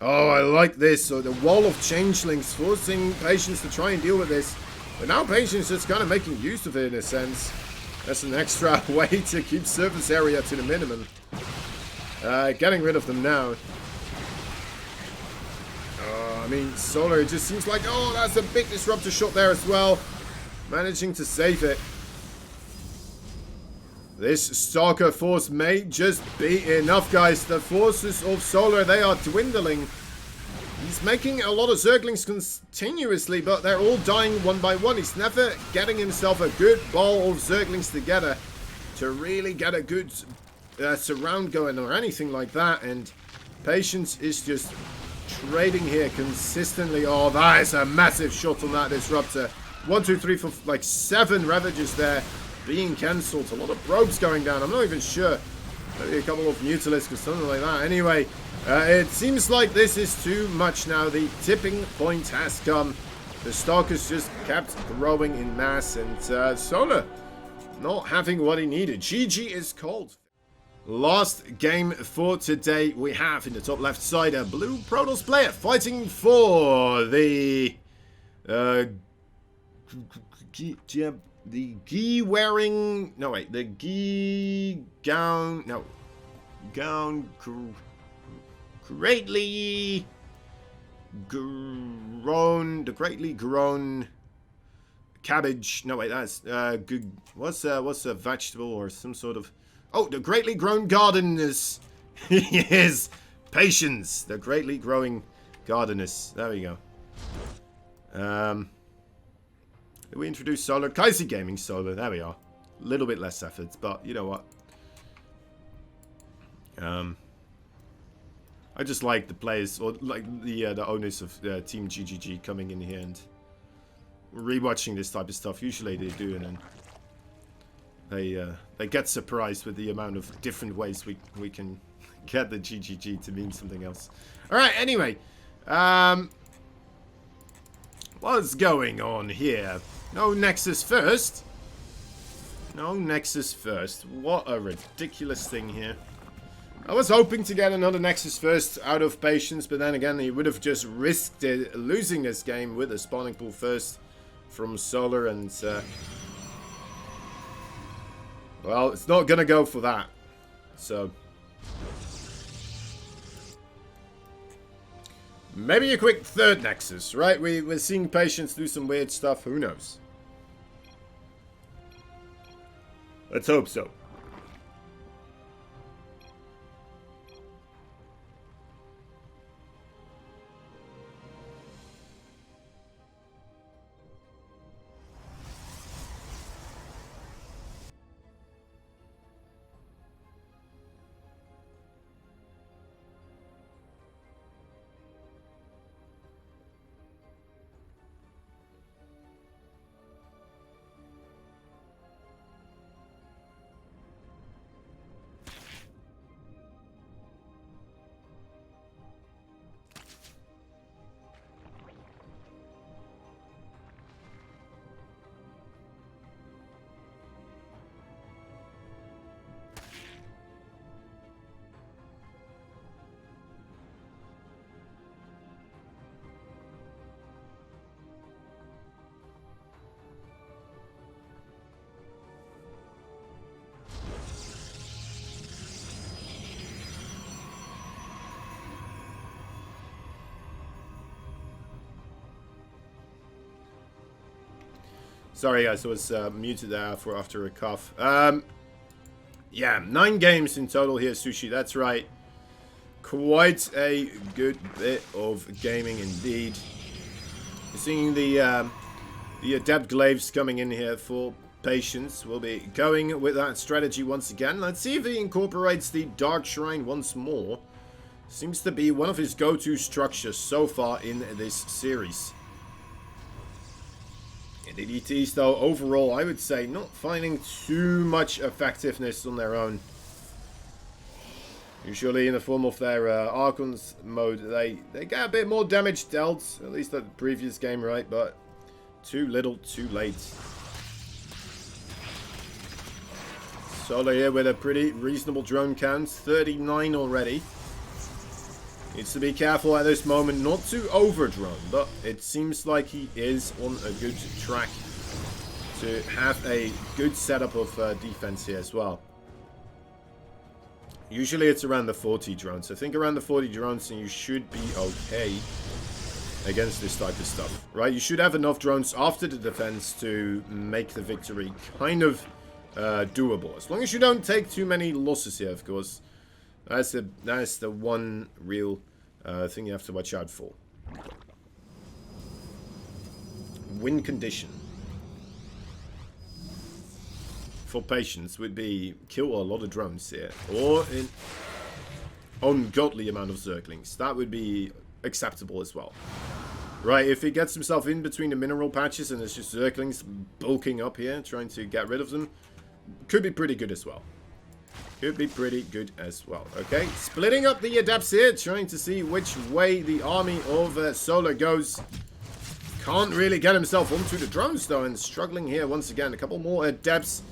Oh, I like this. So the wall of changelings forcing Patience to try and deal with this. But now Patience is kind of making use of it in a sense. That's an extra way to keep surface area to the minimum. Getting rid of them now. I mean, Solar, it just seems like, oh, that's a big Disruptor shot there as well. Managing to save it. This Stalker force may just be enough, guys. The forces of Solar, they are dwindling. He's making a lot of Zerglings continuously, but they're all dying one by one. He's never getting himself a good ball of Zerglings together to really get a good surround going or anything like that. And Patience is just trading here consistently. Oh, that is a massive shot on that Disruptor. 1, 2, 3, 4, like 7 Ravages there being cancelled. A lot of probes going down. I'm not even sure. Maybe a couple of Mutalisks or something like that. Anyway, it seems like this is too much now. The tipping point has come. The Stalkers just kept growing in mass, and Solar not having what he needed. GG is called. Last game for today, we have in the top left side a blue Protoss player fighting for the gi wearing, no wait, the gi gown, no, gown, greatly grown, the greatly grown cabbage, no wait, that's good, what's a vegetable or some sort of, oh, the greatly grown gardeners. Yes, Patience, the greatly growing gardeners. There we go. We introduced Solar. Kaiser Gaming Solar. There we are. A little bit less effort, but you know what? I just like the players, or like the owners of Team GGG coming in here and rewatching this type of stuff. Usually they do, and then they get surprised with the amount of different ways we can get the GGG to mean something else. Alright, anyway. What's going on here? No Nexus first. No Nexus first. What a ridiculous thing here. I was hoping to get another Nexus first out of patience, but then again, he would have just risked it, losing this game with a spawning pool first from Solar, and well, it's not gonna go for that. So maybe a quick third Nexus, right? We're seeing patience do some weird stuff. Who knows? Let's hope so. Sorry guys, I was muted there after a cough. Yeah, 9 games in total here, Sushi, that's right. Quite a good bit of gaming indeed. We're seeing the Adept Glaives coming in here for patience. We'll be going with that strategy once again. Let's see if he incorporates the Dark Shrine once more. Seems to be one of his go-to structures so far in this series. DDTs, though, overall, I would say not finding too much effectiveness on their own. Usually, in the form of their Archons mode, they get a bit more damage dealt, at least at the previous game, right? But too little, too late. Solar here with a pretty reasonable drone count, 39 already. Needs to be careful at this moment not to over-drone, but it seems like he is on a good track to have a good setup of defense here as well. Usually it's around the 40 drones. I think around the 40 drones and you should be okay against this type of stuff, right? You should have enough drones after the defense to make the victory kind of doable. As long as you don't take too many losses here, of course. That's the one real thing you have to watch out for. Win condition for patience would be kill a lot of drones here, or an ungodly amount of Zerglings. That would be acceptable as well. Right, if he gets himself in between the mineral patches and there's just Zerglings bulking up here, trying to get rid of them, could be pretty good as well. Could be pretty good as well. Okay, splitting up the Adepts here, trying to see which way the army of Solar goes. Can't really get himself onto the drones though, and struggling here once again. A couple more Adepts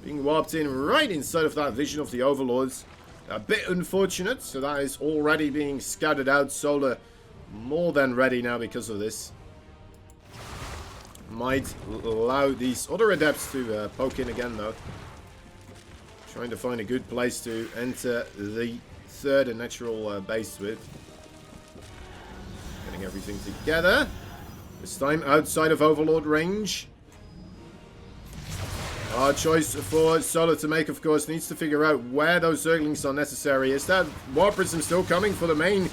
being warped in right inside of that vision of the Overlords. A bit unfortunate, so that is already being scattered out. Solar more than ready now because of this. Might allow these other Adepts to poke in again though. Trying to find a good place to enter the third and natural base with. Getting everything together. This time outside of Overlord range. Hard choice for Solar to make, of course. Needs to figure out where those Zerglings are necessary. Is that War Prism still coming for the main?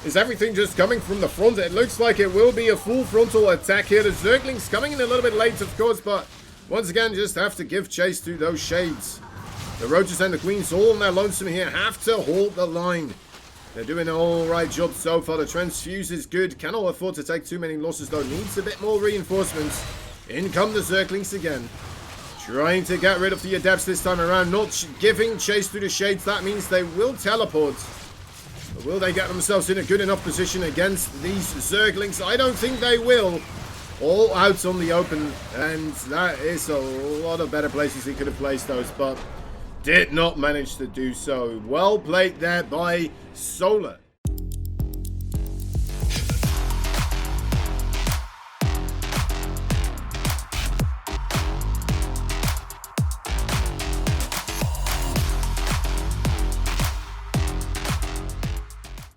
Is everything just coming from the front? It looks like it will be a full frontal attack here. The Zerglings coming in a little bit late, of course, but once again, just have to give chase to those Shades. The Roaches and the Queens all on their lonesome here have to hold the line. They're doing an alright job so far. The transfuse is good. Cannot afford to take too many losses though. Needs a bit more reinforcements. In come the Zerglings again. Trying to get rid of the Adepts this time around. Not giving chase to the Shades. That means they will teleport But will they get themselves in a good enough position against these Zerglings? I don't think they will. All out on the open, and that is a lot of better places he could have placed those, but did not manage to do so. Well played there by Solar.